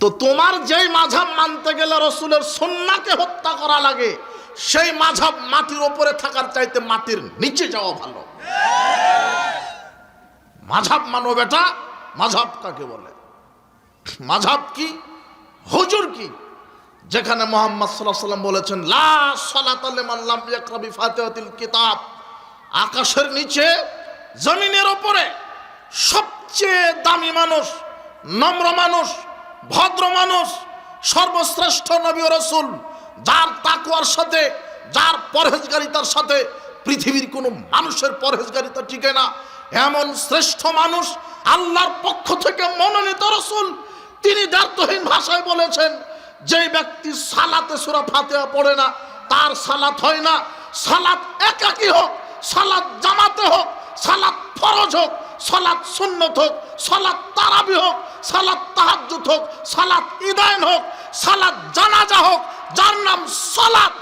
তো তোমার যেই মাযহাব মানতে গেলে রাসূলের সুন্নাহকে হত্যা করা লাগে, সেই মাযহাব মাটির উপরে থাকার চাইতে মাটির নিচে যাওয়া ভালো। মাযহাব মানো বেটা। মাযহাব কাকে বলে? মাযহাব কি? হুজুর কি? যেখানে মুহাম্মদ সাল্লাল্লাহু আলাইহি ওয়াসাল্লাম বলেছেন লা সালাতা লিমান লাম ইয়াকরা বিফাতিহাতিল কিতাব, আকাশের নিচে জমিনের উপরে সবচেয়ে দামি মানুষ, নম্র মানুষ, ভদ্র মানুষ, সর্বশ্রেষ্ঠ নবী ও রাসূল, যার তাকওয়ার সাথে, যার পরহেজগারিতার সাথে পৃথিবীর কোনো মানুষের পরহেজগারিতা টিকে না, এমন শ্রেষ্ঠ মানুষ আল্লাহর পক্ষ থেকে মনোনীত রাসূল, তিনি দ্ব্যর্থহীন ভাষায় বলেছেন যে ব্যক্তি সালাতে সূরা ফাতিহা পড়ে না তার সালাত হয় না। সালাত একাকী হোক, সালাত জামাতে হোক, সালাত ফরজ হোক, সালাত সুন্নত হোক, সালাত তারাবি হোক, সালাত তাহাজ্জুদ হোক, সালাত ঈদাইন হোক, সালাত জানাজা হোক, যার নাম সালাত,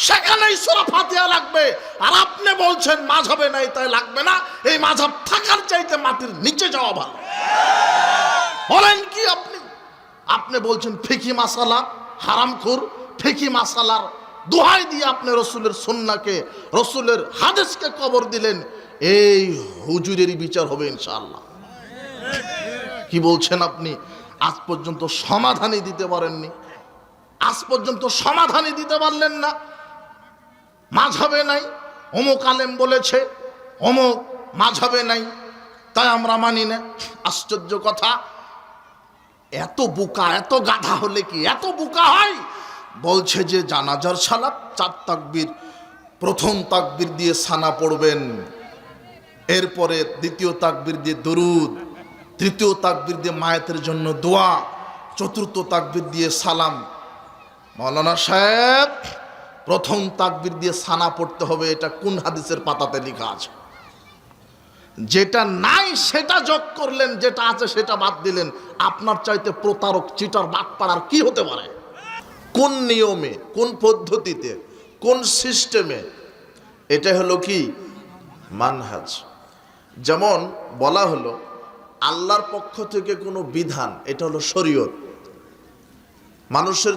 সেখানেই সূরা ফাতিহা লাগবে। আর আপনি বলছেন মাযহাবে নাই তাই লাগবে না। এই মাযহাব থাকার চাইতে মাটির নিচে যাওয়া ভালো। বলেন কি আপনি? আপনি বলছেন ফিকি মাসালা হারামখোর। ফিকি মাসালার দোহাই দিয়ে আপনি রাসূলের সুন্নাহকে, রাসূলের হাদিসকে কবর দিলেন। এই হুজুরেরই বিচার হবে ইনশাআল্লাহ। কি বলছেন আপনি? আজ পর্যন্ত সমাধানই দিতে পারেননি। আজ পর্যন্ত সমাধানই দিতে পারলেন না। মাযহাবে নাই, অমুক আলেম বলেছে, অমুক মাযহাবে নাই, তাই আমরা মানি না। আশ্চর্য কথা। এত বোকা, এত গাধা হলে কি এত বোকা হয়? বলছে যে জানাজার সালাত 4 তাকবীর, প্রথম তাকবীর দিয়ে সানা পড়বেন, এরপরে দ্বিতীয় তাকবীর দিয়ে দরুদ, তৃতীয় তাকবীর দিয়ে মায়েতের জন্য দোয়া, চতুর্থ তাকবীর দিয়ে সালাম। মাওলানা সাহেব, প্রথম তাকবীর দিয়ে সানা পড়তে হবে, এটা কোন হাদিসের পাতাতে লেখা আছে? যেটা নাই সেটা যোগ করলেন, যেটা আছে সেটা বাদ দিলেন। আপনার চাইতে প্রতারক, চিটার, বাটপাড়ার কি হতে পারে? কোন নিয়মে, কোন পদ্ধতিতে, কোন সিস্টেমে? এটা হলো কি মানহাজ। যেমন বলা হলো আল্লাহর পক্ষ থেকে কোনো বিধান, এটা হলো শরীয়ত। মানুষের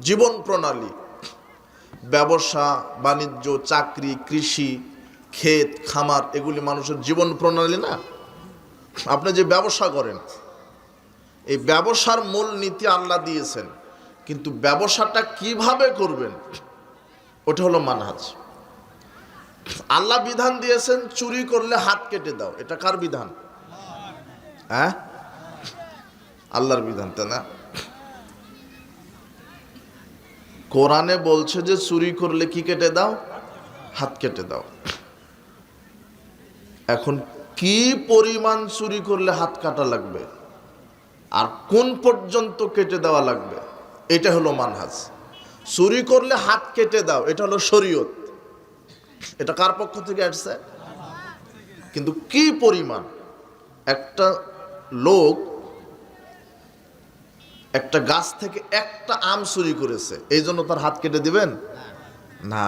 জীবন প্রণালী, ব্যবসা বাণিজ্য, চাকরি, কৃষি, ক্ষেত খামার, এগুলি মানুষের জীবন প্রণালী না? আপনি যে ব্যবসা করেন, এই ব্যবসার মূল নীতি আল্লাহ দিয়েছেন, কিন্তু ব্যবসাটা কিভাবে করবেন ওটা হলো মানহাজ। আল্লাহ বিধান দিয়েছেন চুরি করলে হাত কেটে দাও, এটা কার বিধান? হ্যাঁ, আল্লাহর বিধান, তাই না? কোরআনে বলছে যে চুরি করলে কি কেটে দাও? হাত কেটে দাও। এখন কি পরিমাণ চুরি করলে হাত কাটা লাগবে আর কোন পর্যন্ত কেটে দেওয়া লাগবে, এটা হলো মানহাজ। চুরি করলে হাত কেটে দাও, এটা হলো শরীয়ত। এটা কার পক্ষ থেকে আসছে? কিন্তু কি পরিমাণ? একটা লোক একটা গাছ থেকে একটা আম চুরি করেছে, এই জন্য তার হাত কেটে দিবেন না?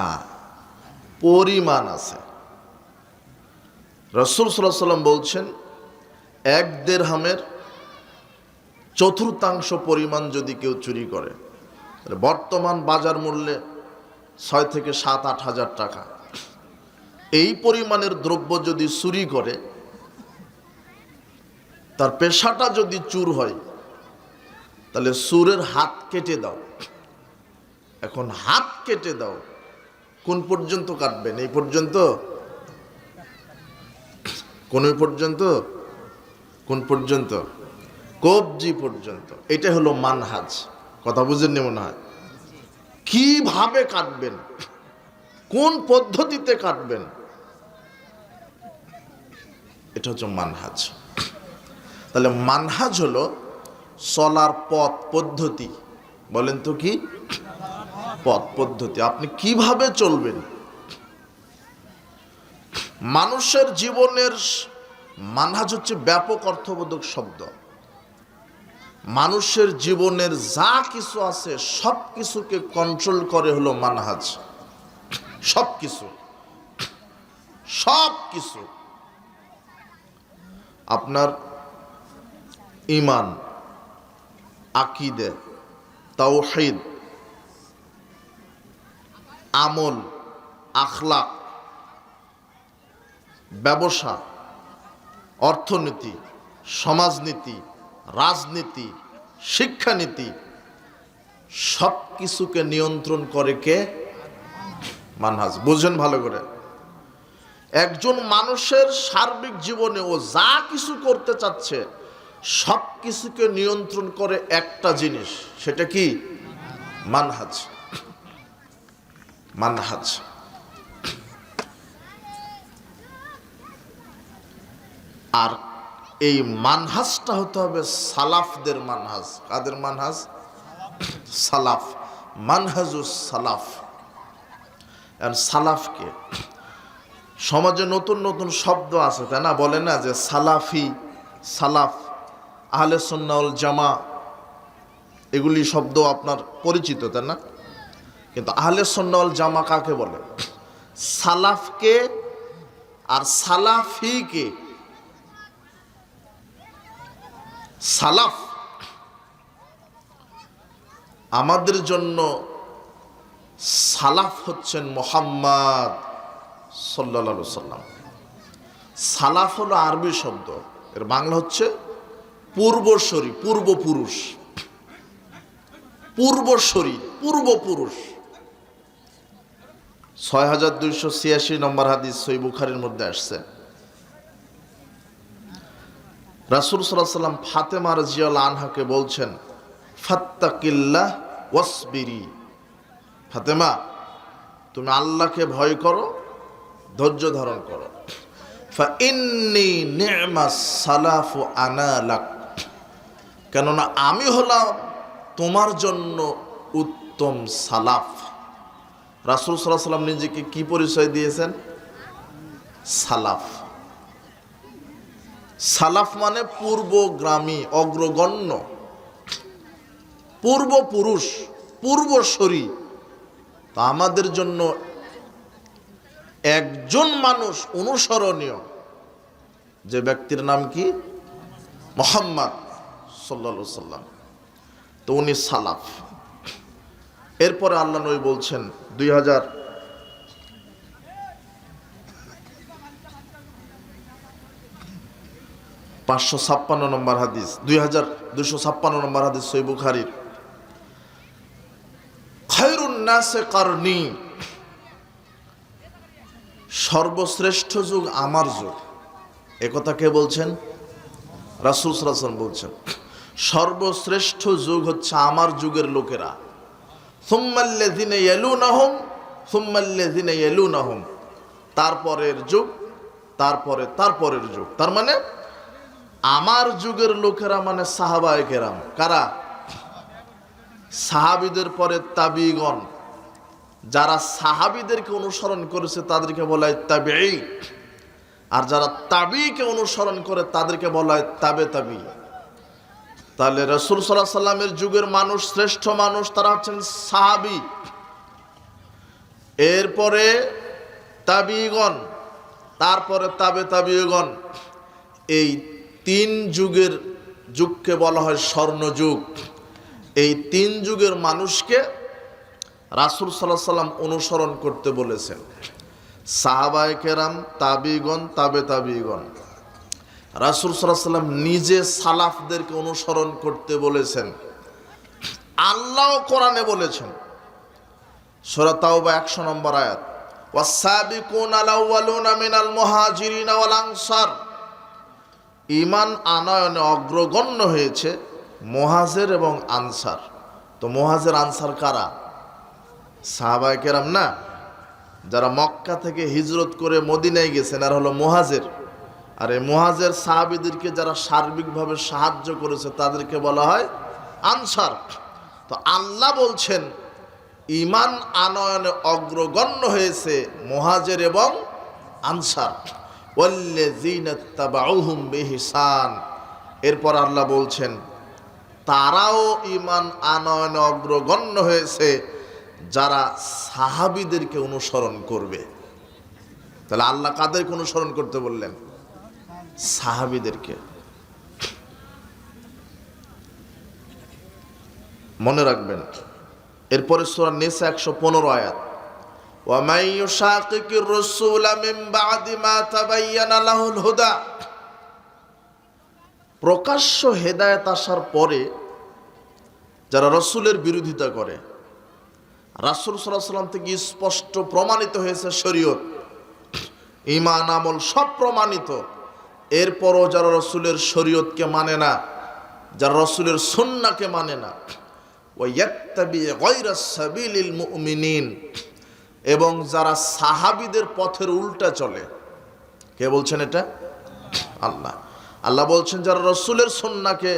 পরিমাণ আছে। রাসূল সাল্লাল্লাহু আলাইহি ওয়াসাল্লাম বলছেন 1 দিরহামের চতুর্থাংশ পরিমাণ যদি কেউ চুরি করে, বর্তমান বাজার মূল্যে 6 থেকে 7-8 হাজার টাকা, এই পরিমাণের দ্রব্য যদি চুরি করে, তার পেশাটা যদি চুর হয়, তাহলে চুরের হাত কেটে দাও। এখন হাত কেটে দাও, কোন পর্যন্ত কাটবেন? এই পর্যন্ত? কোন পর্যন্ত? কোন পর্যন্ত? কবজি পর্যন্ত। এটা হলো মানহাজ। কথা বুঝেননি মনে হয়? কিভাবে কাটবেন, কোন পদ্ধতিতে কাটবেন, এটা হচ্ছে মানহাজ। তাহলে মানহাজ হলো চলার পথ, পদ্ধতি। বলেন তো কি? পথ, পদ্ধতি। আপনি কিভাবে চলবেন? মানুষের জীবনের মানহাজ হচ্ছে ব্যাপক অর্থবোধক শব্দ। মানুষের জীবনের যা কিছু আছে সব কিছুকে কন্ট্রোল করে হলো মানহাজ। সব কিছু, সব কিছু। আপনার ঈমান, আকিদে, তাওহীদ, আমল, আখলাক, ব্যবসা, অর্থনীতি, সমাজনীতি, রাজনীতি, শিক্ষানীতি, সব কিছুকে নিয়ন্ত্রণ করে কে? মানহাজ। বুঝেন ভালো করে। একজন মানুষের সার্বিক জীবনে ও যা কিছু করতে চাচ্ছে সব কিছুকে নিয়ন্ত্রণ করে একটা জিনিস, সেটা কি? মানহাজ। মানহাজ। আর এই মানহাজটা হতে হবে সালাফদের মানহাজ। কাদের মানহাজ? সালাফ। মানহাজুস সালাফ। আর সালাফকে সমাজে নতুন নতুন শব্দ আছে, তাই না? বলে না যে সালাফি, সালাফ, আহলে সুন্নাহ ওয়াল জামা, এগুলি শব্দ আপনার পরিচিত, তাই না? কিন্তু আহলে সুন্নাহ ওয়াল জামা কাকে বলে? সালাফকে আর সালাফিকে। সালাফ আমাদের জন্য, সালাফ হচ্ছেন মুহাম্মদ সাল্লাল্লাহু আলাইহি সাল্লাম। সালাফ হলো আরবি শব্দ, এর বাংলা হচ্ছে পূর্বসূরি, পূর্বপুরুষ। পূর্বসূরি, পূর্বপুরুষ। ৬২৮৬ নম্বর হাদিস সহিহ বুখারীর মধ্যে আসছে, রাসূল সাল্লাল্লাহু আলাইহি সাল্লাম ফাতেমা রাদিয়াল্লাহু আনহাকে বলছেন, ফাত্তাকিল্লাহ ওয়াসবিরি। ফাতেমা, তুমি আল্লাহকে ভয় করো, ধৈর্য ধারণ করো। ফাইন্নী নি'মাস সালাফু আনা লাক। কেননা আমি হলাম তোমার জন্য উত্তম সালাফ। রাসূল সাল্লাল্লাহু আলাইহি সাল্লাম নিজেকে কি পরিচয় দিয়েছেন? সালাফ। সালাফ মানে পূর্বগামী, অগ্রগণ্য, পূর্বপুরুষ, পূর্বসূরি। তো আমাদের জন্য একজন মানুষ অনুসরণীয়, যে ব্যক্তির নাম কি? মুহাম্মদ সাল্লাল্লাহু আলাইহি সাল্লাম। তো উনি সালাফ। এরপরে আল্লাহ নবী বলছেন 2556 নম্বর হাদিস, 2256 নম্বর হাদিস সহিহ বুখারীর, খায়রুন নাসে কারনি। সর্বশ্রেষ্ঠ যুগ আমার যুগ। একথা কে বলছেন? রাসূল সাল্লাল্লাহু আলাইহি ওয়াসাল্লাম বলছেন, সর্বশ্রেষ্ঠ যুগ হচ্ছে আমার যুগের লোকেরা। সুম্মাল্লাযিনা ইয়ালুনাহুম, সুম্মাল্লাযিনা ইয়ালুনাহুম, তারপরের যুগ, তারপরে তারপরের যুগ। তার মানে আমার যুগের লোকেরা মানে সাহাবায়ে কেরাম। কারা? সাহাবীদের পরে তাবিগণ। যারা সাহাবীদেরকে অনুসরণ করেছে তাদেরকে বলা হয় তাবিঈ, আর যারা তাবিঈকে অনুসরণ করে তাদেরকে বলা হয় তাবে তাবি। তাহলে রাসূল সাল্লাল্লাহু আলাইহি সাল্লামের যুগের মানুষ, শ্রেষ্ঠ মানুষ, তারা হচ্ছেন সাহাবী, এরপরে তাবিগণ, তারপরে তাবে তাবিগণ। এই তিন যুগকে বলা হয় স্বর্ণযুগ। এই তিন যুগের মানুষকে রাসূল সাল্লাল্লাহু আলাইহি সাল্লাম অনুসরণ করতে বলেছেন। সাহাবায়ে কেরাম, তাবিগণ, তাবে তাবিগণ। রাসূল সাল্লাল্লাহু আলাইহি সাল্লাম নিজে সালাফদেরকে অনুসরণ করতে বলেছেন। আল্লাহ কোরআনে বলেছেন, সূরা তাওবা 100 নম্বর আয়াত, ওয়াস-সাবিকুনাল আউয়ালুনা মিনাল মুহাজিরিন ওয়াল আনসার। ঈমান আনয়নে অগ্রগণ্য হয়েছে মুহাজির এবং আনসার। তো মুহাজির আনসার কারা? সাহাবায়ে কেরাম না? যারা মক্কা থেকে হিজরত করে মদিনায় গেছেন আর হলো মুহাজির। আর এই মুহাজির সাহাবীদেরকে যারা সার্বিকভাবে সাহায্য করেছে তাদেরকে বলা হয় আনসার। তো আল্লাহ বলছেন ঈমান আনয়নে অগ্রগণ্য হয়েছে মুহাজির এবং আনসার। ওয়াল্লাযীনা তাবাউহুম বিইহসান। এরপর আল্লাহ বলছেন তারাও ঈমান আনয়নে অগ্রগণ্য হয়েছে যারা সাহাবীদেরকে অনুসরণ করবে। তাহলে আল্লাহ কাদেরকে অনুসরণ করতে বললেন? সাহাবীদেরকে। মনে রাখবেন। এরপরে সূরা নিসা 115 আয়াত, ওয়া মান ইউশাকিকির রাসূলা মিন বাদি মা তাবায়্যানা লাহুল হুদা। প্রকাশ্য হেদায়েত আসার পরে যারা রাসূলের বিরোধিতা করে, রাসূল সাল্লাল্লাহু আলাইহি ওয়াসাল্লাম থেকে স্পষ্ট প্রমাণিত হয়েছে শরীয়ত, ঈমান, আমল সব প্রমাণিত, এরপরও যারা রাসূলের শরীয়তকে মানে না, যারা রাসূলের সুন্নাহকে মানে না, ওয়া ইয়াত্তাবি গায়রা সাবিলিল মুমিনিন, এবং যারা সাহাবীদের পথের উল্টা চলে। কে বলছেন এটা? আল্লাহ। আল্লাহ বলছেন যারা রাসূলের সুন্নাহকে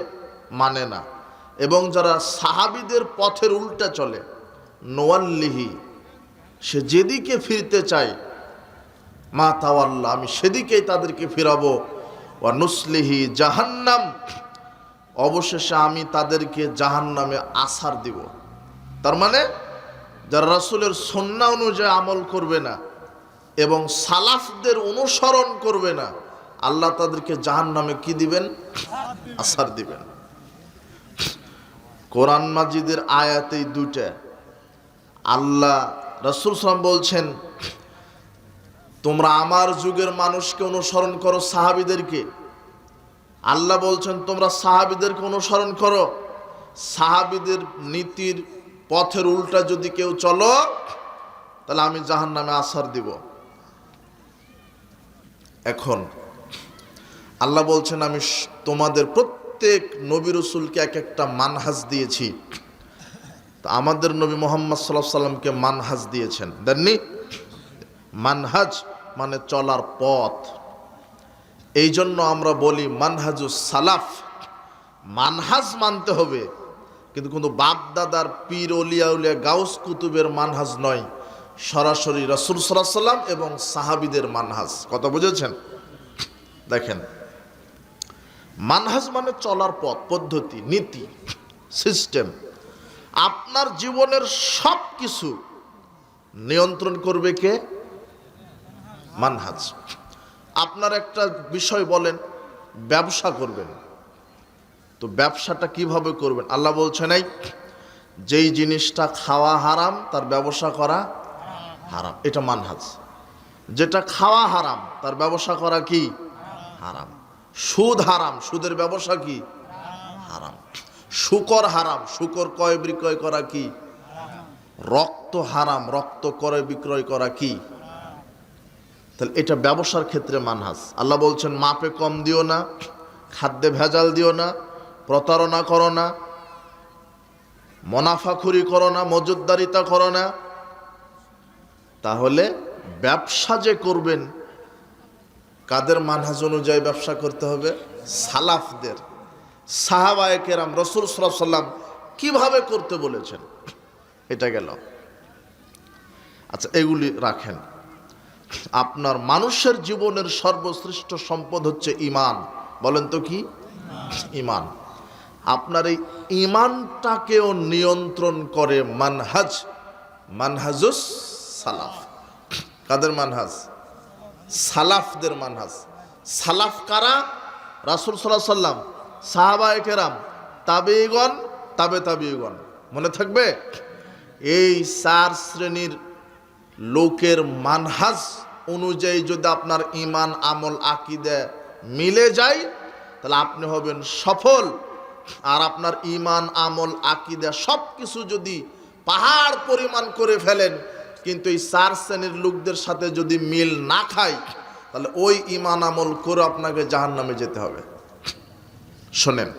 মানে না এবং যারা সাহাবীদের পথের উল্টা চলে, নোয়াল্লিহি, সে যেদিকে ফিরতে চায়, মা তাওয়াল্লা, আমি সেদিকেই তাদেরকে ফিরাবো, ওয়া নুসলিহি জাহান্নাম, অবশেষে আমি তাদেরকে জাহান্নামে আছাড় দিব। তার মানে যারা রাসূলের সুন্নাহ অনুযায়ী আমল করবে না এবং সালাফদের অনুসরণ করবে না, আল্লাহ তাদেরকে জাহান্নামে কি দিবেন? আছাড় দিবেন। কোরআন মাজিদের আয়াতেই দুইটা। আল্লাহ, রাসূল সাল্লাল্লাহু আলাইহি ওয়াসাল্লাম বলছেন তোমরা আমার যুগের মানুষকে অনুসরণ করো, সাহাবীদেরকে। আল্লাহ বলছেন তোমরা সাহাবীদেরকে অনুসরণ করো। সাহাবীদের নীতির পথের উল্টা যদি কেউ চলো, তাহলে আমি জাহান্নামে আছাড় দিব। এখন আল্লাহ বলছেন আমি তোমাদের প্রত্যেক নবী রাসূলকে এক একটা মানহাজ দিয়েছি। তো আমাদের নবী মুহাম্মদ সাল্লাল্লাহু আলাইহি ওয়াসাল্লামকে মানহাজ দিয়েছেন, দেননি? মানহাজ মানে চলার পথ। এই জন্য আমরা বলি মানহাজুস সালাফ। মানহাজ মানতে হবে, কিন্তু বাপ দাদার পীর ওলিয়া উলিয়া গাউস কুতুবের মানহাজ নয়, সরাসরি রাসূল সাল্লাল্লাহু আলাইহি ওয়াসাল্লাম এবং সাহাবীদের মানহাজ। কথা বুঝেছেন? দেখেন, মানহাজ মানে চলার পথ, পদ্ধতি, নীতি, সিস্টেম। আপনার জীবনের সব কিছু নিয়ন্ত্রণ করবে কে? মানহাজ। আপনার একটা বিষয় বলেন, ব্যবসা করবেন, তো ব্যবসাটা কিভাবে করবেন? আল্লাহ বলছেন এই যেই জিনিসটা খাওয়া হারাম তার ব্যবসা করা হারাম, এটা মানহাজ। যেটা খাওয়া হারাম তার ব্যবসা করা কি? হারাম। সুদ হারাম, সুদের ব্যবসা কি? হারাম। শুকর হারাম, শুকর ক্রয় বিক্রয় করা কি? রক্ত হারাম, রক্ত ক্রয় বিক্রয় করা কি? তাহলে এটা ব্যবসার ক্ষেত্রে মানহাজ। আল্লাহ বলছেন মাপে কম দিও না, খাদ্যে ভেজাল দিও না, প্রতারণা করো না, মুনাফাখুরি করো না, মজুদদারিতা করো না। তাহলে ব্যবসা যে করবেন, কাদের মানহাজ অনুযায়ী ব্যবসা করতে হবে? সালাফদের, সাহাবায়ে কেরাম, রাসূল সাল্লাল্লাহু আলাইহি ওয়াসাল্লাম কিভাবে করতে বলেছেন, এটা গেল। আচ্ছা, এগুলি রাখেন। আপনার মানুষের জীবনের সর্বশ্রেষ্ঠ সম্পদ হচ্ছে ঈমান। বলেন তো কি? ঈমান। আপনার এই ঈমানটাকেও নিয়ন্ত্রণ করে মানহাজ, মানহাজুস সালাফ। কাদের মানহাজ? সালাফদের মানহাজ। সালাফ কারা? রাসূল সাল্লাল্লাহু আলাইহি ওয়াসাল্লাম, সাহাবায়ে কেরাম, তাবেঈগণ, তাবেঈগণ। মনে থাকবে? এই চার শ্রেণীর লোকের মানহাজ অনুযায়ী যদি আপনার ঈমান, আমল, আকীদা মিলে যায়, তাহলে আপনি হবেন সফল। আর আপনার ঈমান, আমল, আকীদা সব কিছু যদি পাহাড় পরিমাণ করে ফেলেন, কিন্তু এই চার শ্রেণীর লোকদের সাথে যদি মিল না খায়, তাহলে ওই ঈমান আমল করে আপনাকে জাহান্নামে যেতে হবে। শোনেন,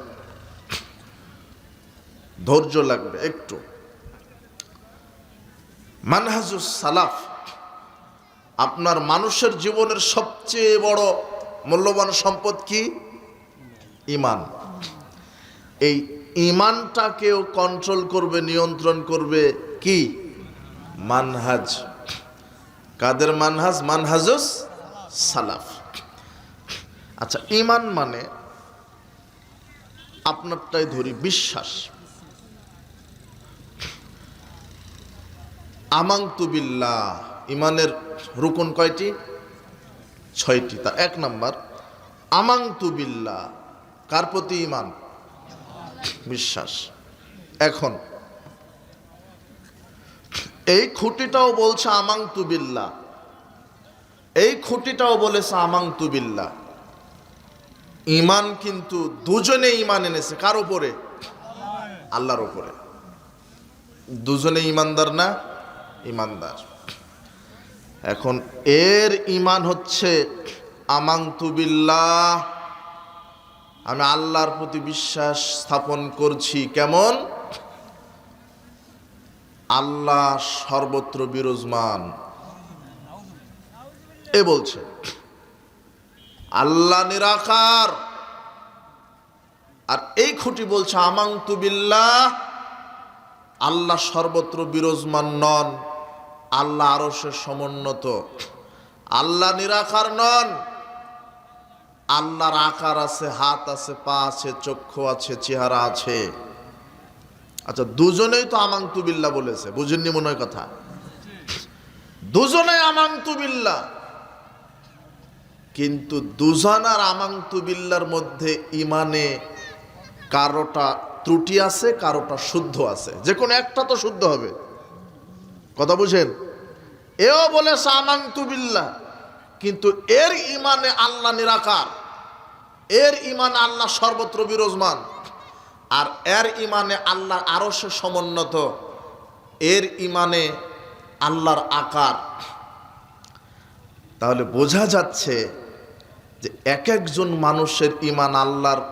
ধৈর্য লাগবে একটু। মানহাজুস সালাফ, আপনার মানুষের জীবনের সবচেয়ে বড় মূল্যবান সম্পদ কি? ঈমান। এই ঈমানটাকেও কন্ট্রোল করবে, নিয়ন্ত্রণ করবে কি? মানহাজ। কাদের মানহাজ? মানহাজুস সালাফ। আচ্ছা, ঈমান মানে আপনারটাই ধরি, বিশ্বাস। আমানতু বিল্লাহ, ঈমানের রুকন কয়টি? 6টি। তার 1 নাম্বার আমানতু বিল্লাহ। কার প্রতি ঈমান? বিশ্বাস। এখন এই খুঁটিটাও বলছে আমানতু বিল্লাহ, এই খুঁটিটাও বলেছে আমানতু বিল্লাহ। ঈমান কিন্তু দুজনে ঈমান এনেছে কার উপরে? আল্লাহর উপরে। দুজনে ঈমানদার না? ঈমানদার। এখন এর ঈমান হচ্ছে আমানতু বিল্লাহ, আমি আল্লাহর প্রতি বিশ্বাস স্থাপন করছি। কেমন? আল্লাহ সর্বত্র বিরাজমান। এ বলছে আল্লাহ নিরাকার। আর এই খুঁটি বলছে আমানতু বিল্লাহ, আল্লাহ সর্বত্র বিরাজমান নন, আল্লাহ আরশের সমুন্নত। আল্লাহ নিরাকার নন, আল্লাহর আকার আছে, হাত আছে, পা আছে, চক্ষু আছে, চেহারা আছে। আচ্ছা, দুজনেই তো আমানতু বিল্লাহ বলেছে, বুঝেননি মনে হয় কথা? দুজনেই আমানতু বিল্লাহ, কিন্তু দুজনার আমানতু বিল্লাহর মধ্যে ইমানে কারোটা ত্রুটি আছে, কারোটা শুদ্ধ আছে। যে কোনো একটা তো শুদ্ধ হবে, কথা বুঝেন? এও বলেছে আমানতু বিল্লাহ, কিন্তু এর ইমানে আল্লাহ নিরাকার, এর ইমানে আল্লাহ সর্বত্র বিরাজমান, আর এর ইমানে আল্লাহ আরশে সমুন্নত, এর ইমানে আল্লাহর আকার। তাহলে বোঝা যাচ্ছে যে এক একজন মানুষের ইমান আল্লাহর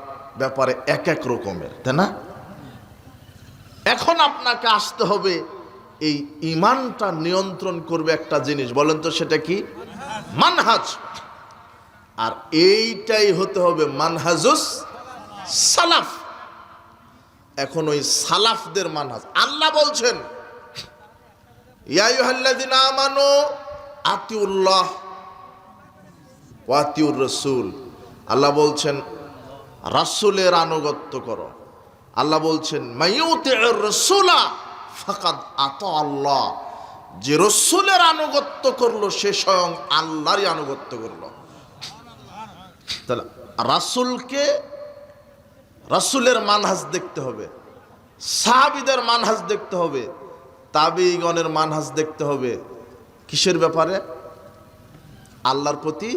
ব্যাপারে এক এক রকমের, তাই না? এখন আপনাকে আসতে হবে, এই ইমানটা নিয়ন্ত্রণ করবে একটা জিনিস, বলেন তো সেটা কি? মানহাজ। আর এইটাই হতে হবে মানহাজুস সালাফ। এখন ওই সালাফদের মানহাজ আল্লাহ বলছেন ইয়া আইয়ুহাল্লাযীনা আমানু আতিউল্লাহ ওয়া আতিউর রাসূল। আল্লাহ বলছেন রাসূলের আনুগত্য করো। আল্লাহ বলছেন মাইয়ুতিউর রাসূলা ফাকাদ আতা আল্লাহ, যে রাসূলের আনুগত্য করলো সে স্বয়ং আল্লাহরই আনুগত্য করলো। তাহলে রাসূলকে, রাসূলের মানহাজ দেখতে হবে, সাহাবীদের মানহাজ দেখতে হবে, তাবিঈগণের মানহাজ দেখতে হবে। কিসের ব্যাপারে? আল্লাহর প্রতি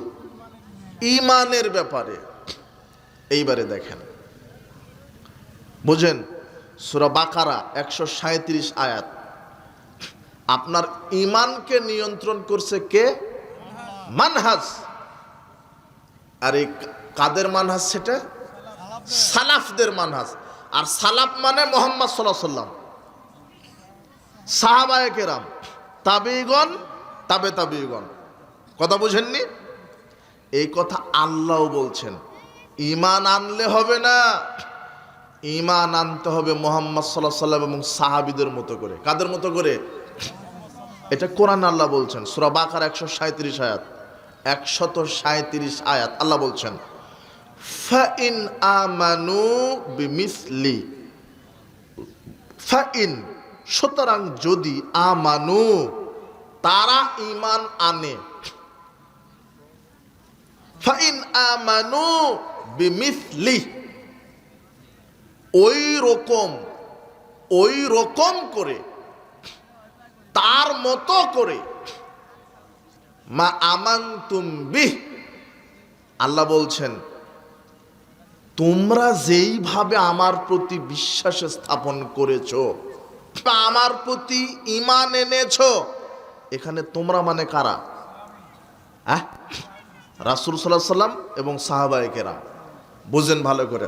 ঈমানের ব্যাপারে। এইবারে দেখেন, বুঝেন, সূরা বাকারা 137 আয়াত। আপনার ঈমানকে নিয়ন্ত্রণ করছে কে? মানহাজ। আর এই কাদের মানহাজ? সেটা সালাফদের মানহাজ। আর সালাফ মানে মুহাম্মদ সাল্লাল্লাহু আলাইহি ওয়াসাল্লাম, সাহাবায়ে কেরাম, তাবিঈগণ, তাবিঈগণ। কথা বুঝেননি? এই কথা আল্লাহও বলছেন। ঈমান আনলে হবে না, ঈমান আনতে হবে মুহাম্মদ সাল্লাল্লাহু আলাইহি ওয়াসাল্লাম এবং সাহাবীদের মতো করে। কাদের মতো করে? এটা কোরআন আল্লাহ বলছেন, সূরা বাকারা 137 আয়াত, 137 আয়াত। আল্লাহ বলছেন ফাইন আমানু বিমিসলি, ফাইন, সুতরাং যদি, আমানু, তারা ঈমান আনে, ফাইন আমানু বিমিসলি, ওই রকম করে, তার মতো করে, মা আমানতুম বিহ, আল্লাহ বলছেন তোমরা যেইভাবে আমার প্রতি বিশ্বাস স্থাপন করেছো, আমার প্রতি ঈমান এনেছো, এখানে তোমরা মানে কারা? রাসূল সাল্লাল্লাহু আলাইহি সাল্লাম এবং সাহাবায়ে কেরাম। বুঝেন ভালো করে।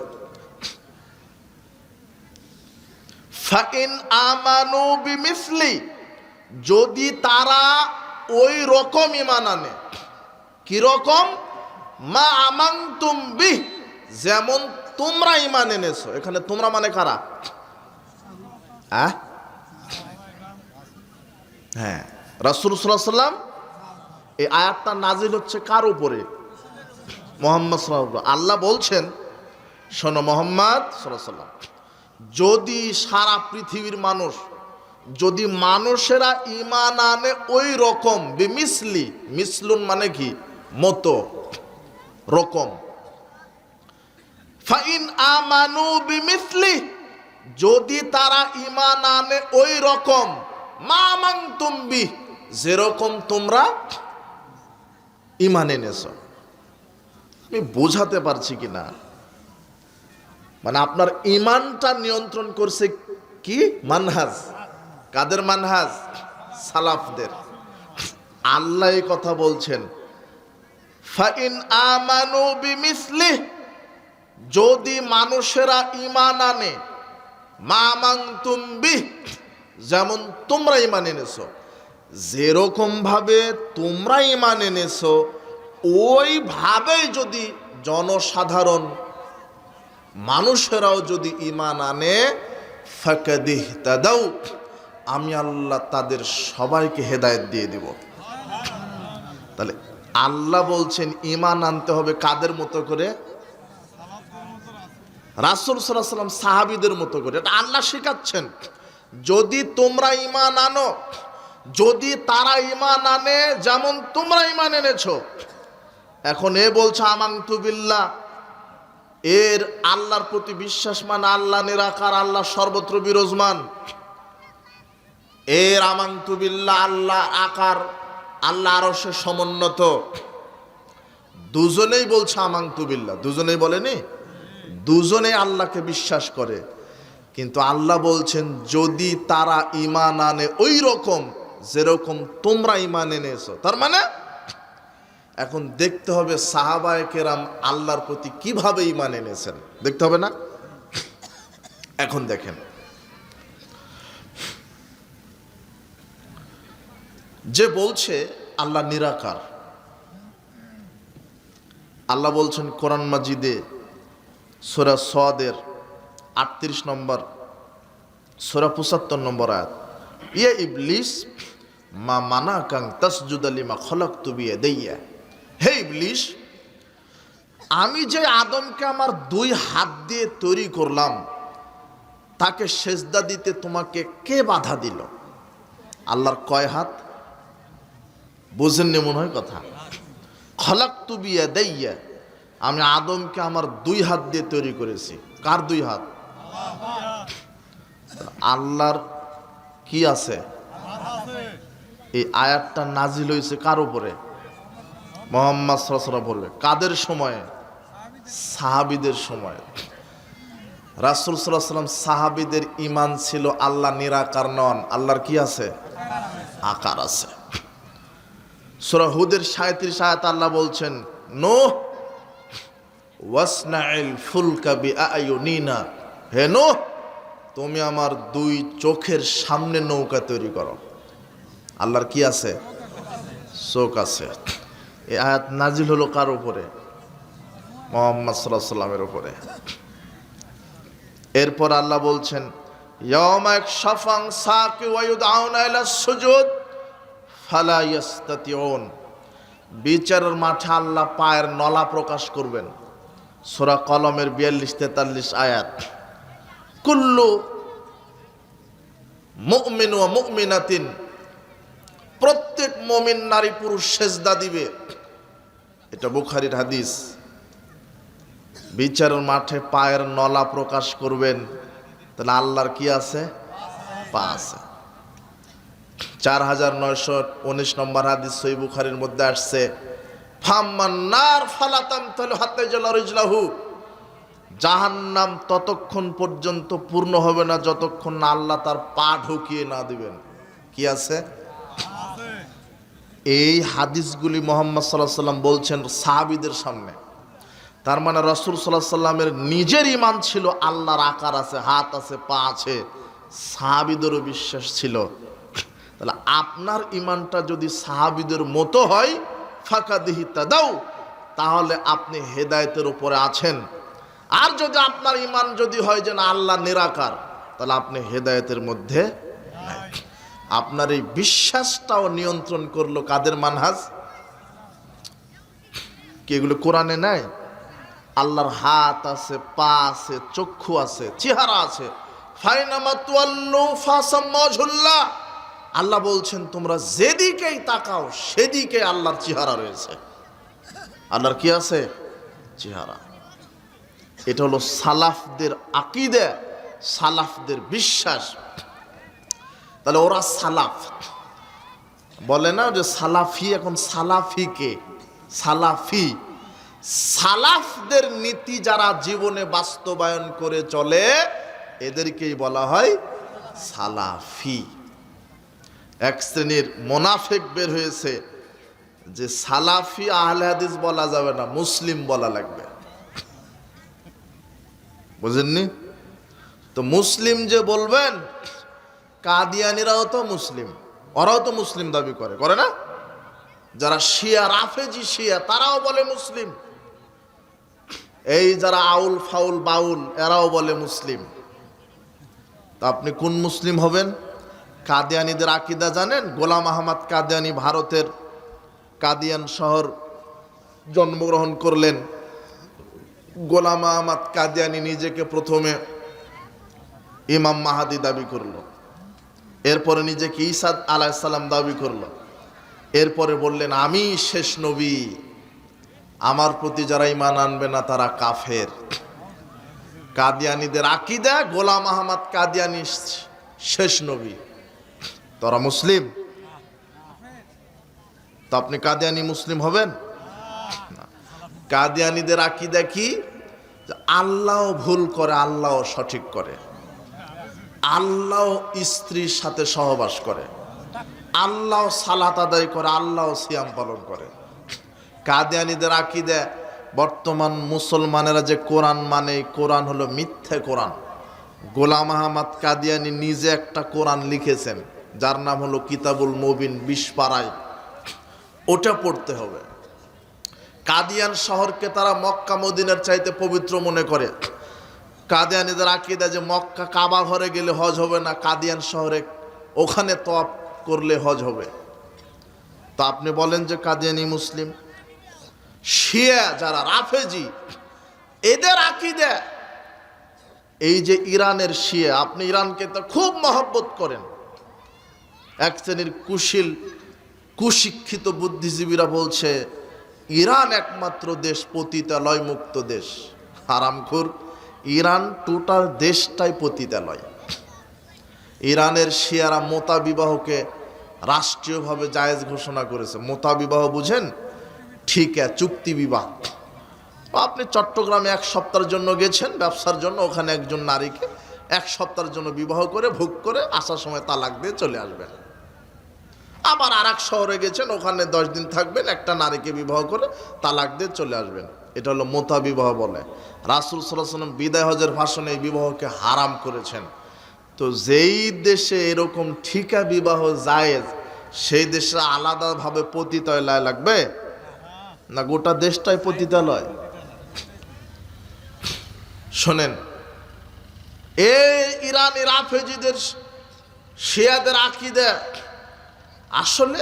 ফাইন আমানু বিমিসলি, যদি তারা ওই রকম ঈমান আনে। কি রকম? মা আমানতুম বিহ, যেমন তোমরা ঈমান এনেছো। এখানে তোমরা মানে কারা? হ্যাঁ, রাসূল সাল্লাল্লাহু আলাইহি সাল্লাম। এই আয়াতটা নাজিল হচ্ছে কার উপরে? মুহাম্মদ সাল্লাল্লাহু আলাইহি ওয়াসাল্লাম। আল্লাহ বলছেন শোনো মুহাম্মদ সাল্লাল্লাহু আলাইহি ওয়াসাল্লাম, যদি সারা পৃথিবীর মানুষ, যদি মানুষেরা ঈমান আনে ওই রকম, বিমিসলি, মিসলুন মানে কি? মতো, রকম। ফাইন আমানু বিমিসলি, যদি তারা ঈমান আনে ওই রকম মা আমানতুম বিহ, যেরকম তোমরা ঈমান এনেছো। আমি বোঝাতে পারছি কিনা? মানে আপনার ঈমানটা নিয়ন্ত্রণ করছে কি? মানহাজ। কাদের মানহাজ? সালাফদের। আল্লাহ এই কথা বলছেন, ফাইন আমানু বিমিসলিহ, যদি মানুষেরা ঈমান আনে মা আমানতুম বিহ, যেমন তোমরা ঈমান এনেছো, যেরকম ভাবে তোমরা ঈমান এনেছো ওইভাবেই যদি জনসাধারণ মানুষেরাও যদি ঈমান আনে ফাকাদ ইহতাদাউ, আমি আল্লাহ তাদের সবাইকে হেদায়েত দিয়ে দিব। তাহলে আল্লাহ বলছেন ঈমান আনতে হবে কাদের মতো করে? রাসূল সাল্লাল্লাহু আলাইহি ওয়াসাল্লাম সাহাবীদের মতো করে। এটা আল্লাহ শেখাচ্ছেন, যদি তোমরা ঈমান আনো, যদি তারা ঈমান আনে যেমন তোমরা ঈমান এনেছো। এখন এ বলছে আমানতু বিল্লাহ, এর আল্লাহর প্রতি বিশ্বাস মানে আল্লাহ নিরাকার, আল্লাহ সর্বত্র বিরাজমান। এর আমানতু বিল্লাহ আল্লাহ আকার, আল্লাহ আরশে সমুন্নত। দুজনেই বলছে আমানতু বিল্লাহ, দুজনেই বলেনি, দুজনেই আল্লাহকে বিশ্বাস করে। কিন্তু আল্লাহ বলছেন যদি তারা ঈমান আনে ওই রকম যেরকম তোমরা ঈমান এনেছো। তার মানে এখন দেখতে হবে সাহাবায়ে কেরাম আল্লাহর প্রতি কিভাবে ঈমান এনেছেন, দেখতে হবে না? এখন দেখেন, যে বলছে আল্লাহ নিরাকার, আল্লাহ বলছেন কোরআন মাজিদে সূরা সদের 38 নম্বর, সূরা 75 নম্বর আয়াত, ইয়া ইবলিস মা মানাকাং তাসজুদা লিমা খলাকতু বিয়াদাইয়া, হে ইবলিস, আমি যে আদমকে আমার 2 হাত দিয়ে তৈরি করলাম তাকে সেজদা দিতে তোমাকে কে বাধা দিল? আল্লাহর কয় হাত? বুঝেননি মনে হয় কথা। খলাকতু বিয়াদাইয়া, আমি আদমকে আমার 2 হাত দিয়ে তৈরি করেছি। কার 2 হাত? আল্লাহর কি আছে? এই আয়াতটা নাজিল হয়েছে কার উপরে? মুহাম্মদ সাল্লাল্লাহু আলাইহি ওয়াসাল্লাম বলবে। কাদের সময়ে? সাহাবীদের সময়ে। রাসূল সাল্লাল্লাহু আলাইহি ওয়াসাল্লাম সাহাবীদের ঈমান ছিল আল্লাহ নিরাকার নন, আল্লাহর কি আছে? আকার আছে। সূরা হুদের 37 আয়াত আল্লাহ বলছেন, নূহ ওয়াসনাইল ফুলকা বিআয়ুনিনা, হে নূহ তুমি আমার 2 চোখের সামনে নৌকা তৈরি করো। আল্লাহর কি আছে? চোখ আছে। এই আয়াত নাজিল হলো কার উপরে? মুহাম্মদ সাল্লাল্লাহু আলাইহি ওয়াসাল্লামের উপরে। এরপর আল্লাহ বলছেন, ইয়াওমা ইয়াকশাফান সাকি ওয়া ইউদআউনা ইলা সুজুদ ফালা ইয়াস্তাতিউন, বিচারের মাঠে আল্লাহ পায়ের নলা প্রকাশ করবেন। সূরা কলমের 42-43 আয়াত, কুল্লু মুমিন ওয়া মুমিনাতিন, প্রত্যেক মুমিন নারী পুরুষ সেজদা দিবে। এটা বুখারীর হাদিস। বিচারের মাঠে পায়ের নলা প্রকাশ করবেন, তাহলে আল্লাহর কি আছে? পা আছে। 4919 নম্বর হাদিস সহিহ বুখারীর মধ্যে আসছে, ফাম্মান নার ফালাতাম তালু হাত্তা ইয়াজলা রিজলাহু, জাহান্নাম ততক্ষণ পর্যন্ত পূর্ণ হবে না যতক্ষণ না আল্লাহ তার পা ঢুকিয়ে না দিবেন। কি আছে? এই হাদিসগুলি মুহাম্মদ সাল্লাল্লাহু আলাইহি ওয়াসাল্লাম বলছেন সাহাবীদের সামনে। তার মানে রাসূল সাল্লাল্লাহু আলাইহি ওয়াসাল্লামের নিজের ঈমান ছিল আল্লাহর আকার আছে, হাত আছে, পা আছে, সাহাবীদেরও বিশ্বাস ছিল। তাহলে আপনার ঈমানটা যদি সাহাবীদের মতো হয় ফাকাদ ইহতাদাউ, তাহলে আপনি হেদায়েতের উপরে আছেন। আর যদি আপনার ঈমান যদি হয় যে না আল্লাহ নিরাকার, তাহলে আপনি হেদায়েতের মধ্যে নাই। আপনার এই বিশ্বাসটাও নিয়ন্ত্রণ করলো কাদের মানহাজ? কি এগুলো কোরআনে নাই? আল্লাহর হাত আছে, পা আছে, চক্ষু আছে, চেহারা আছে। ফাইনামা তুয়াল্লু ফাসাম্মা ওয়াজহুল্লাহ, আল্লাহ বলছেন তোমরা যেদিকেই তাকাও সেদিকে আল্লাহর চেহারা রয়েছে। আল্লাহর কি আছে? চেহারা। এটা হলো সালাফদের আকীদা, সালাফদের বিশ্বাস। তাহলে ওরা সালাফ বলে না যে সালাফি, এখন সালাফিকে সালাফি। সালাফদের নীতি যারা জীবনে বাস্তবায়ন করে চলে এদেরকেই বলা হয় সালাফি। এক শ্রেণীর মোনাফেক বের হয়েছে যে সালাফি আহলে হাদিস বলা যাবে না, মুসলিম বলা লাগবে। বুঝেননি? তো মুসলিম যে বলবেন, কাদিয়ানিরাও তো মুসলিম, ওরাও তো মুসলিম দাবি করে, করে না? যারা শিয়া, রাফেজি শিয়া, তারাও বলে মুসলিম। এই যারা আউল ফাউল বাউল এরাও বলে মুসলিম। তা আপনি কোন মুসলিম হবেন? কাদিয়ানিদের আকীদা জানেন? গোলাম আহমদ কাদিয়ানি ভারতের কাদিয়ান শহর জন্মগ্রহণ করলেন। গোলাম আহমদ কাদিয়ানি নিজেকে প্রথমে ইমাম মাহাদি দাবি করলো, এরপরে নিজেকে ঈসা আলাইহিস সালাম দাবি করলো, এরপরে বললেন আমি শেষ নবী, আমার প্রতি যারা ঈমান আনবে না তারা কাফের। কাদিয়ানিদের আকীদা গোলাম আহমদ কাদিয়ানি শেষ নবী, তারা মুসলিম। তো আপনি কাদিয়ানি মুসলিম হবেন না। কাদিয়ানিদের আকীদা কি? আল্লাহ ভুল করে, আল্লাহ সঠিক করে, আল্লাহ স্ত্রীর সাথে সহবাস করে, আল্লাহ সালাত আদায় করে, আল্লাহ সিয়াম পালন করে। কাদিয়ানিদের আকীদা বর্তমান মুসলমানেরা যে কোরআন মানে, কোরআন হলো মিথ্যে কোরআন। গোলাম আহমদ কাদিয়ানি নিজে একটা কোরআন লিখেছেন যার নাম হলো কিতাবুল মুবিন, 20 পারায়, ওটা পড়তে হবে। কাদিয়ান শহরকে তারা মক্কা মদিনার চাইতে পবিত্র মনে করে। কাদিয়ানিদের আকীদা যে মক্কা কাবা ঘরে গেলে হজ হবে না, কাদিয়ান শহরে ওখানে তওয়াফ করলে হজ হবে। তো আপনি বলেন যে কাদিয়ানি মুসলিম। শিয়া যারা রাফেজি, এদের আকীদা এই যে ইরানের শিয়া, আপনি ইরানকে তো খুব মহব্বত করেন। এক শ্রেণীর কুশিক্ষিত বুদ্ধিজীবীরা বলছে ইরান একমাত্র দেশ পতিতালয় মুক্ত দেশ। হারামখোর, ইরান টোটাল দেশটাই পতিতালয়। ইরানের শিয়ারা মোতা বিবাহকে রাষ্ট্রীয়ভাবে জায়েজ ঘোষণা করেছে। মোতা বিবাহ বুঝেন? ঠিক আছে, চুক্তি বিবাহ। আপনি চট্টগ্রামে 1 সপ্তাহের জন্য গেছেন ব্যবসার জন্য, ওখানে একজন নারীকে 1 সপ্তাহের জন্য বিবাহ করে ভোগ করে আসার সময় তালাক দিয়ে চলে আসবেন। আবার আরেক শহরে গেছেন, ওখানে 10 দিন থাকবেন, একটা নারীকে বিবাহ করে তালাক দিয়ে চলে আসবেন। এটা হলো মোতা বিবাহ বলে। রাসূল সাল্লাল্লাহু আলাইহি ওয়াসাল্লাম বিদায় হজের ভাষণে এই বিবাহকে হারাম করেছেন। তো যেই দেশে এরকম ঠিকা বিবাহ জায়েজ, সেই দেশে আলাদাভাবে পতিতালয় লাগবে না? গোটা দেশটাই পতিতালয়। শোনেন, এই ইরানি রাফেজিদের শিয়াদের আকীদা আসলে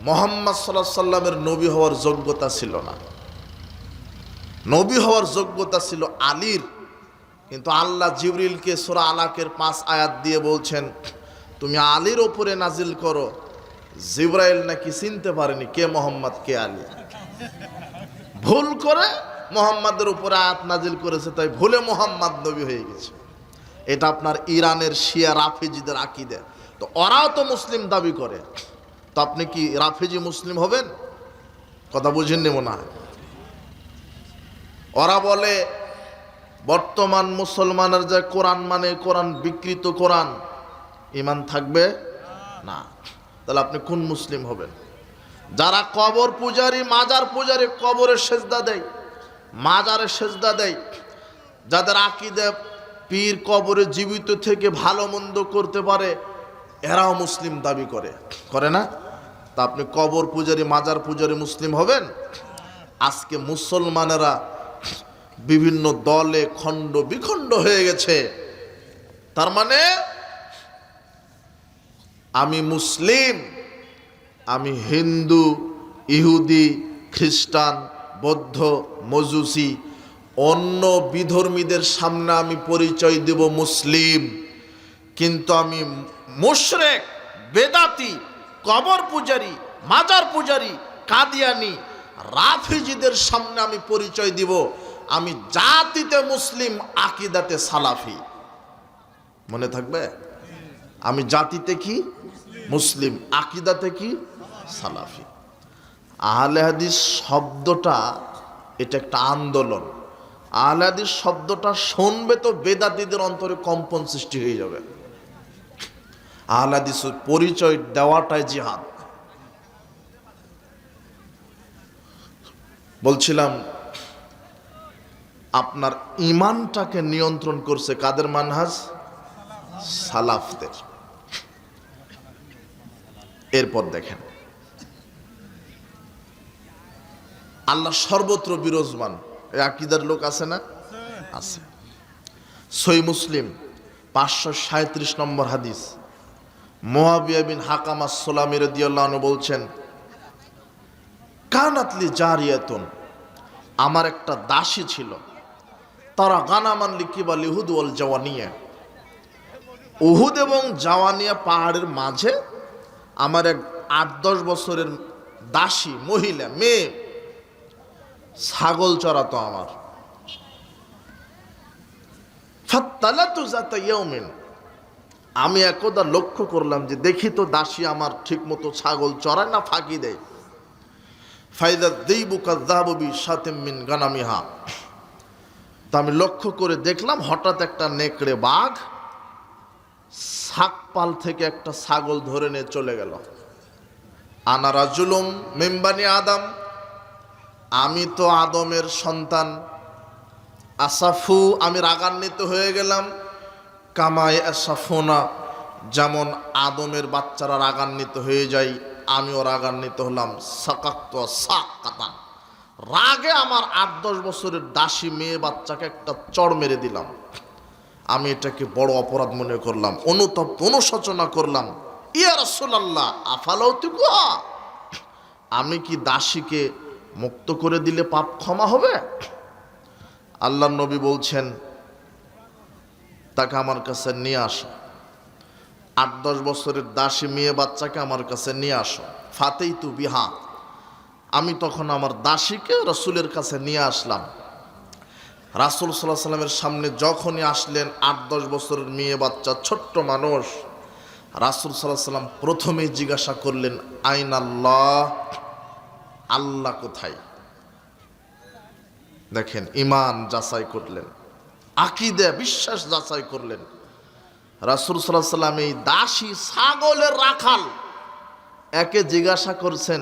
মুহাম্মদ সাল্লাল্লাহু আলাইহি সাল্লামের নবী হওয়ার যোগ্যতা ছিল না। নবী হওয়ার যোগ্যতা ছিল আলীর। কিন্তু আল্লাহ জিবরিলকে সূরা আলাকের 5 আয়াত দিয়ে বলছেন তুমি আলীর ওপরে নাজিল করো। জিবরাইল নাকি চিনতে পারেনি কে মুহাম্মদ কে আলী, ভুল করে মুহাম্মাদের উপরে আয়াত নাজিল করেছে, তাই ভুলে মুহাম্মদ নবী হয়ে গেছে। এটা আপনার ইরানের শিয়া রাফেজিদের আকীদা। তো ওরাও তো মুসলিম দাবি করে, তো আপনি কি রাফেজি মুসলিম হবেন? কথা বুঝেননি মনে হয়। ওরা বলে বর্তমান মুসলমানের যে কোরআন মানে কোরআন বিকৃত কোরআন, ঈমান থাকবে না। তাহলে আপনি কোন মুসলিম হবেন? যারা কবর পূজারী, মাজার পূজারী, কবরে সেজদা দেয়, মাজারে সেজদা দেয়, যাদের আকীদা পীর কবরে জীবিত থেকে ভালো মন্দ করতে পারে, এরাও মুসলিম দাবি করে, করে না? তা আপনি কবর পূজারী, মাজার পূজারী মুসলিম হবেন? আজকে মুসলমানেরা বিভিন্ন দলে খণ্ড বিখণ্ড হয়ে গেছে। তার মানে আমি মুসলিম, আমি হিন্দু, ইহুদি, খ্রিস্টান, বৌদ্ধ, মজুসি, অন্য বিধর্মীদের সামনে আমি পরিচয় দেব মুসলিম, কিন্তু আমি মুশরিক, বেদাতি, কবর পূজারী, মাজার পূজারী, কাদিয়ানি, রাফেজিদের সামনে আমি পরিচয় দিব আমি জাতিতে মুসলিম, আকীদাতে সালাফি। মনে থাকবে? আমি জাতিতে কি? মুসলিম। আকীদাতে কি? সালাফি। আহলে হাদিস শব্দটা এটা একটা আন্দোলন। আহলে হাদিস শব্দটা শুনবে তো বেদাতীদের অন্তরে কম্পন সৃষ্টি হয়ে যাবে। আহলে হাদিসের পরিচয় দেওয়াটাই জিহাদ। বলছিলাম আপনার ঈমানটাকে নিয়ন্ত্রণ করছে কাদের মানহাজ? সালাফদের। এরপর দেখেন আল্লাহ সর্বত্র বিরাজমান, এই আকীদার লোক আছে না? আছে। সহিহ মুসলিম 537 নম্বর হাদিস, মুআবিয়া বিন হাকাম আস-সুলামি রাদিয়াল্লাহু আনহু বলছেন, কানাত লি জারিয়াতুন, আমার একটা দাসী ছিল, তারা গানামান লিকিবাল উহুদ ওয়াল জাওয়ানিয়া, উহুদ এবং জাওয়ানিয়া পাহাড়ের মাঝে আমার এক 8-10 বছরের দাসী মহিলা মেয়ে ছাগল চড়াতো আমার। ফাত্তালাতু যাতা ইয়াউমিন, আমি একদা লক্ষ্য করলাম যে দেখি তো দাসী আমার ঠিক মতো ছাগল চড়ায় না ফাঁকি দেয়। ফাইদা যাইবু কাযাবু বি শাতিম মিন গানামিহা, তা আমি লক্ষ্য করে দেখলাম হঠাৎ একটা নেকড়ে বাঘ শাকপাল থেকে একটা ছাগল ধরে নিয়ে চলে গেল। আনা রাজুলুম মিন বানি আদম, আমি তো আদমের সন্তান। আসাফু, আমি রাগান্বিত হয়ে গেলাম। কামায় আসাফুনা, যেমন আদমের বাচ্চারা রাগান্বিত হয়ে যায় আমিও রাগান্বিত হলাম। সাকাক্ত সাকাতান, রাগে আমার 8-10 বছরের দাসী মেয়ে বাচ্চাকে একটা চড় মেরে দিলাম। আমি এটাকে বড় অপরাধ মনে করলাম, অনুতপ অনুশোচনা করলাম। ইয়া রাসূলুল্লাহ আফালাউ তুকুহা, আমি কি দাসীকে মুক্ত করে দিলে পাপ ক্ষমা হবে? আল্লাহর নবী বলছেন তাকে আমার কাছে নিয়ে আসো। 8-10 বছরের দাসী মেয়ে বাচ্চাকে আমার কাছে নিয়ে আসো। ফাতাইতু বিহা, আমি তখন আমার দাসীকে রাসূলের কাছে নিয়ে আসলাম। রাসূল সাল্লাল্লাহু আলাইহি সাল্লামের সামনে যখনই আসলেন 8-10 বছরের মেয়ে বাচ্চা, ছোট্ট মানুষ, রাসূল সাল্লাল্লাহু আলাইহি সাল্লাম প্রথমেই জিজ্ঞাসা করলেন আইনাল্লাহ, আল্লাহ কোথায়? দেখেন ঈমান যাচাই করলেন, আকীদা বিশ্বাস যাচাই করলেন। রাসূল সাল্লাল্লাহু আলাইহি সাল্লাম এই দাসী ছাগলের রাখাল একে জিজ্ঞাসা করছেন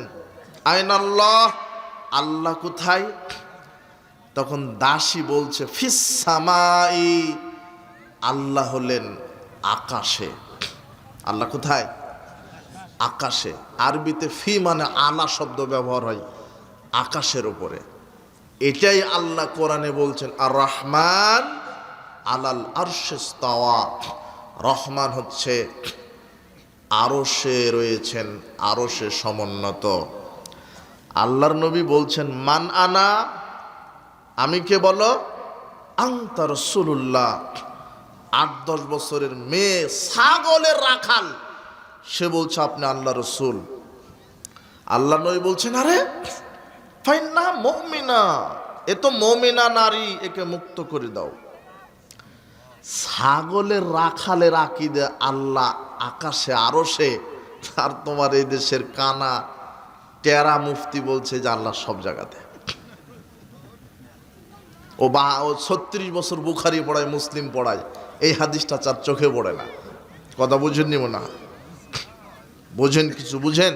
আইনাল্লাহ, আল্লাহ কোথায়? তখন দাসী বলছে ফিস সামাই, আল্লাহ হলেন আকাশে। আল্লাহ কোথায়? আকাশে। আরবিতে ফি মানে আলা শব্দ ব্যবহার হয় আকাশের উপরে। এটাই আল্লাহ কোরআনে বলছেন আর রহমান আলাল আরশে ইস্তাওয়া, রহমান হচ্ছে আরশে রয়েছেন, আরশে সমুন্নত। আল্লাহর নবী বলছেন মান আনা, আমি কে বলো? আনতা রাসূলুল্লাহ। 8-10 বছরের মেয়ে ছাগলের রাখাল, সে বলছে আপনি আল্লাহ রসুল। আল্লাহ নবী বলছেন আরে ফাইন্না মুমিনা, এ তো মুমিনা নারী, একে মুক্ত করে দাও। ছাগলের রাখালের আকীদা আল্লাহ আকাশে আরশে, আর তোমার এই দেশের কানা টেরা মুফতি বলছে যে আল্লাহ সব জায়গাতে। ও 36 বছর বুখারি পড়ায়, মুসলিম পড়ায়, এই হাদিসটা চার চোখে পড়ে না। কথা বুঝেননি মনে হয়? বুঝেন? কিছু বুঝেন?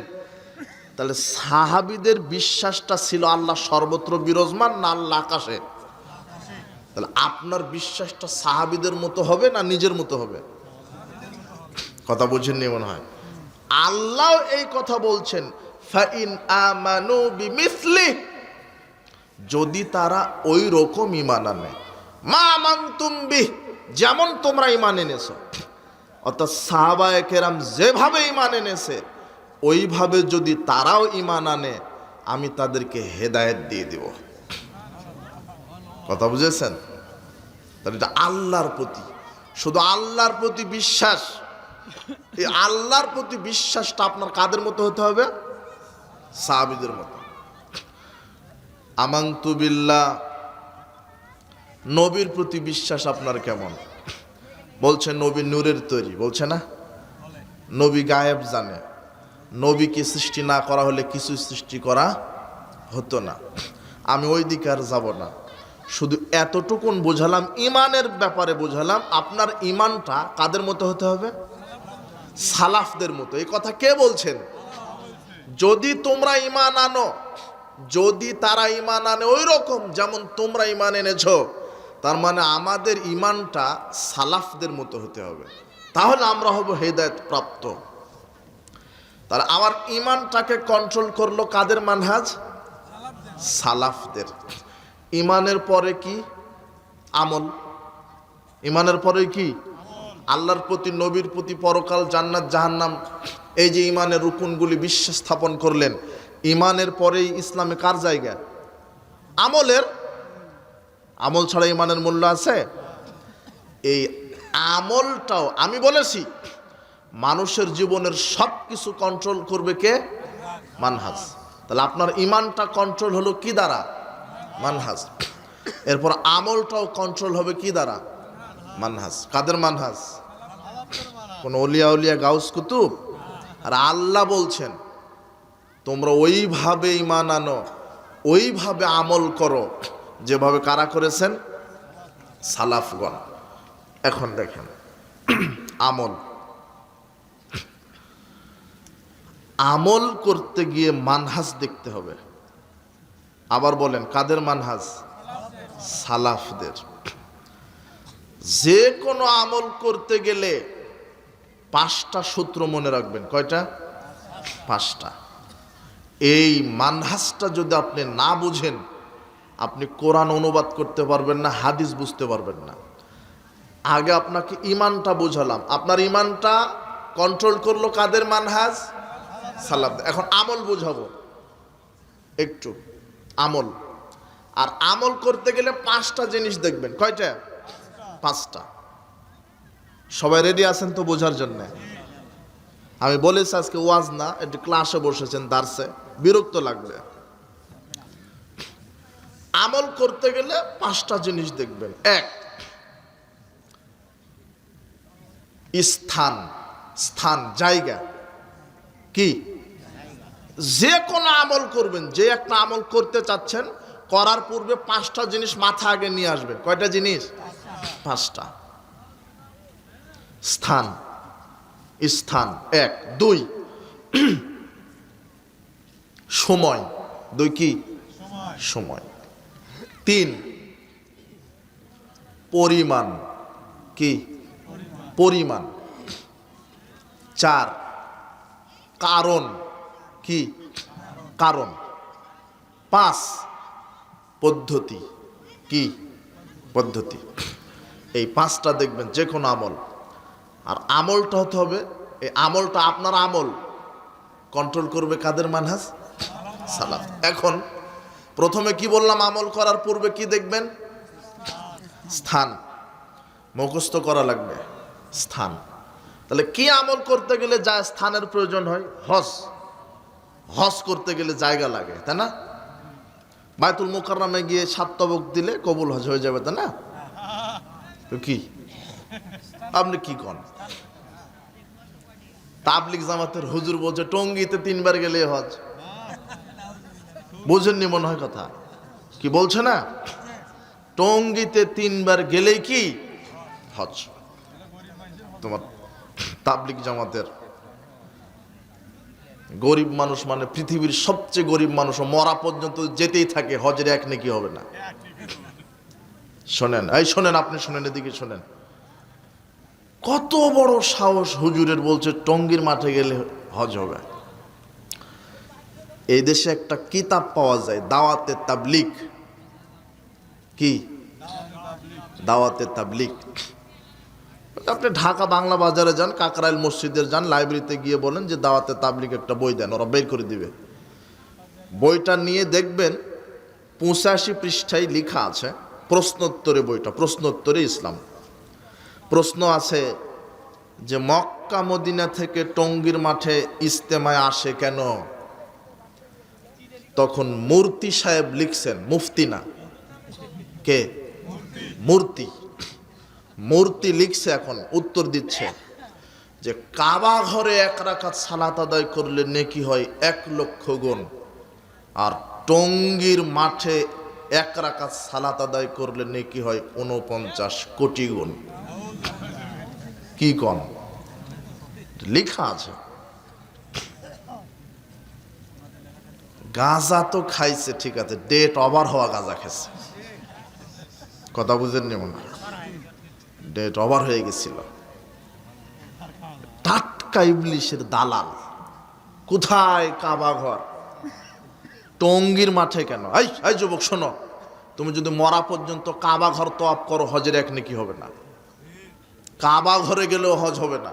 তাহলে সাহাবীদের বিশ্বাসটা ছিল আল্লাহ সর্বত্র বিরাজমান না আল্লাহ আকাশে? তাহলে আপনার বিশ্বাসটা সাহাবীদের মতো হবে না নিজের মতো হবে? কথা বুঝেননি মনে হয়? আল্লাহ এই কথা বলছেন ফাইন আমানু বিমিসলি, যদি তারা ওই রকম ঈমান আনে, মা আমানতুম বিহ, যেমন তোমরা ঈমান এনেছো, অর্থাৎ সাহাবায়ে কেরাম যেভাবে ঈমান এনেছে ওইভাবে যদি তারাও ঈমান আনে, আমি তাদেরকে হেদায়েত দিয়ে দিব। কথা বুঝেছেন? তাহলে এটা আল্লাহর প্রতি, শুধু আল্লাহর প্রতি বিশ্বাস। এই আল্লাহর প্রতি বিশ্বাসটা আপনার কাদের মতো হতে হবে? সাহাবীদের মতো। আমানতু বিল্লাহ, নবীর প্রতি বিশ্বাস আপনার কেমন? বলছে নবী নূরের তৈরি, বলছে না? নবী গায়েব জানে, নবীকে সৃষ্টি না করা হলে কিছু সৃষ্টি করা হতো না। আমি ওই দিকে আর যাব না, শুধু এতটুকুন বোঝালাম, ইমানের ব্যাপারে বোঝালাম। আপনার ইমানটা কাদের মতো হতে হবে? সালাফদের মতো। এই কথা কে বলছেন? যদি তোমরা ইমান আনো, যদি তারা ইমান আনে ওই রকম যেমন তোমরা ইমান এনেছো, তার মানে আমাদের ইমানটা সালাফদের মতো হতে হবে, তাহলে আমরা হব হেদায়েত প্রাপ্ত। তাহলে আমার ইমানটাকে কন্ট্রোল করলো কাদের মানহাজ? সালাফদের। ইমানের পরে কি? আমল। ইমানের পরে কি? আল্লাহর প্রতি, নবীর প্রতি, পরকাল, জান্নাত, জাহান্নাম, এই যে ইমানের রুকুনগুলি বিশ্বাস স্থাপন করলেন। ইমানের পরেই ইসলামে কার জায়গা? আমলের। আমল ছাড়া ইমানের মূল্য আছে? এই আমলটাও আমি বলেছি, মানুষের জীবনের সব কিছু কন্ট্রোল করবে কে? মানহাজ। তাহলে আপনার ইমানটা কন্ট্রোল হলো কি দ্বারা? মানহাজ। এরপর আমলটাও কন্ট্রোল হবে কি দ্বারা? মানহাজ। কাদের মানহাজ? কোন ওলিয়া উলিয়া গাউস কুতুব? আর আল্লাহ বলছেন তোমরা ওইভাবে ইমান আনো, ওইভাবে আমল করো যেভাবে কারা করেছেন? সালাফগণ। এখন দেখেন আমল, আমল করতে গিয়ে মানহাজ দেখতে হবে। আবার বলেন কাদের মানহাজ? সালাফদের। যে কোনো আমল করতে গেলে 5টা সূত্র মনে রাখবেন। কয়টা? 5টা। এই মানহাজটা যদি আপনি না বুঝেন, আপনি কোরআন অনুবাদ করতে পারবেন না, হাদিস বুঝতে পারবেন না। আগে আপনাকে ইমানটা বুঝালাম, আপনার ইমানটা কন্ট্রোল করলো কাদের মানহাজ? সালাফ। এখন আমল বুঝাবো একটু। আমল, আর আমল করতে গেলে 5টা জিনিস দেখবেন। কয়টা? 5টা। সবাই রেডি আছেন তো বোঝার জন্য? আমি বলেছি আজকে ওয়াজ না, একটু ক্লাসে বসেছেন, দার্সে, বিরক্ত লাগবে। আমল করতে গেলে 5টা জিনিস দেখবেন। 1, স্থান। স্থান, জায়গা। কি? যে কোনো আমল করবেন, যে একটা আমল করতে চাচ্ছেন, করার পূর্বে 5টা জিনিস মাথা আগে নিয়ে আসবেন। কয়টা জিনিস? 5টা। স্থান। স্থান 1। 2 সময়। 2 কি? সময়। 3 পরিমাণ। কি? পরিমাণ। 4 কারণ। কি? কারণ। 5 পদ্ধতি। কি? পদ্ধতি। এই 5টা দেখবেন যে কোনো আমল। আর আমলটা হতে হবে, এই আমলটা আপনার আমল কন্ট্রোল করবে কাদের মানহাজ? সালাফ। এখন প্রথমে কি বললাম? আমল করার পূর্বে কি দেখবেন? স্থান। মুখস্থ করা লাগবে স্থান। তাহলে কি আমল করতে গেলে যা স্থানের প্রয়োজন হয়? হজ। হজ করতে গেলে জায়গা লাগে, তাই না? বায়তুল মুকাররমে গিয়ে 7 তবক দিলে কবুল হজ হয়ে যাবে, তাই না? তো কি আপনি কি কন? তাবলিগ জামাতের হুজুর বলছে টঙ্গীতে 3 বার গেলে হজ। বুঝেননি মনে হয় কথা? কি বলছে না? টঙ্গীতে 3 বার গেলেই কি হজ। তোমার তাবলিগ জামাতের গরিব মানুষ, মানে পৃথিবীর সবচেয়ে গরিব মানুষ, মরা পর্যন্ত যেতেই থাকে, হজের 1 নেকি হবে না। শোনেন, এই শোনেন, আপনি শোনেন, এদিকে শোনেন। কত বড় সাহস হুজুরের, বলছে টঙ্গীর মাঠে গেলে হজ হবে। এই দেশে একটা কিতাব পাওয়া যায়, দাওয়াতে তাবলিগ। কি? দাওয়াতে তাবলিগ। আপনি ঢাকা বাংলা বাজারে যান, কাকরাইল মসজিদের যান, লাইব্রেরিতে গিয়ে বলেন যে দাওয়াতে তাবলিগ একটা বই দেন, ওরা বের করে দিবে। বইটা নিয়ে দেখবেন 85 পৃষ্ঠায় লেখা আছে প্রশ্নোত্তরে। বইটা প্রশ্নোত্তরে ইসলাম। প্রশ্ন আছে যে মক্কা মদিনা থেকে টঙ্গীর মাঠে ইজতেমায় আসে কেন? তখন মূর্তি সাহেব লিখছেন, মুফতি না, কে? মূর্তি। মূর্তি লিখছে, এখন উত্তর দিচ্ছে যে কাবা ঘরে 1 রাকাত সালাত আদায় করলে নেকি হয় 1,00,000 গুণ, আর টঙ্গীর মাঠে 1 রাকাত সালাত আদায় করলে নেকি হয় 49 কোটি গুণ। কি কোন? লেখা আছে। গাঁজা তো খাইছে, ঠিক আছে, ডেট ওভার হওয়া গাঁজা খেয়েছে, কথা বুঝেননি মনে হয়, ডেট ওভার হয়ে গেছিল। টাটকা ইবলিশের দালাল। কোথায়? কাবা ঘর, টঙ্গীর মাঠে। কেন? এই যুবক শোনো, তুমি যদি মরা পর্যন্ত কাবা ঘর তওয়াফ করো, হজের এক নেকি হবে না। কাবা ঘরে গেলেও হজ হবে না।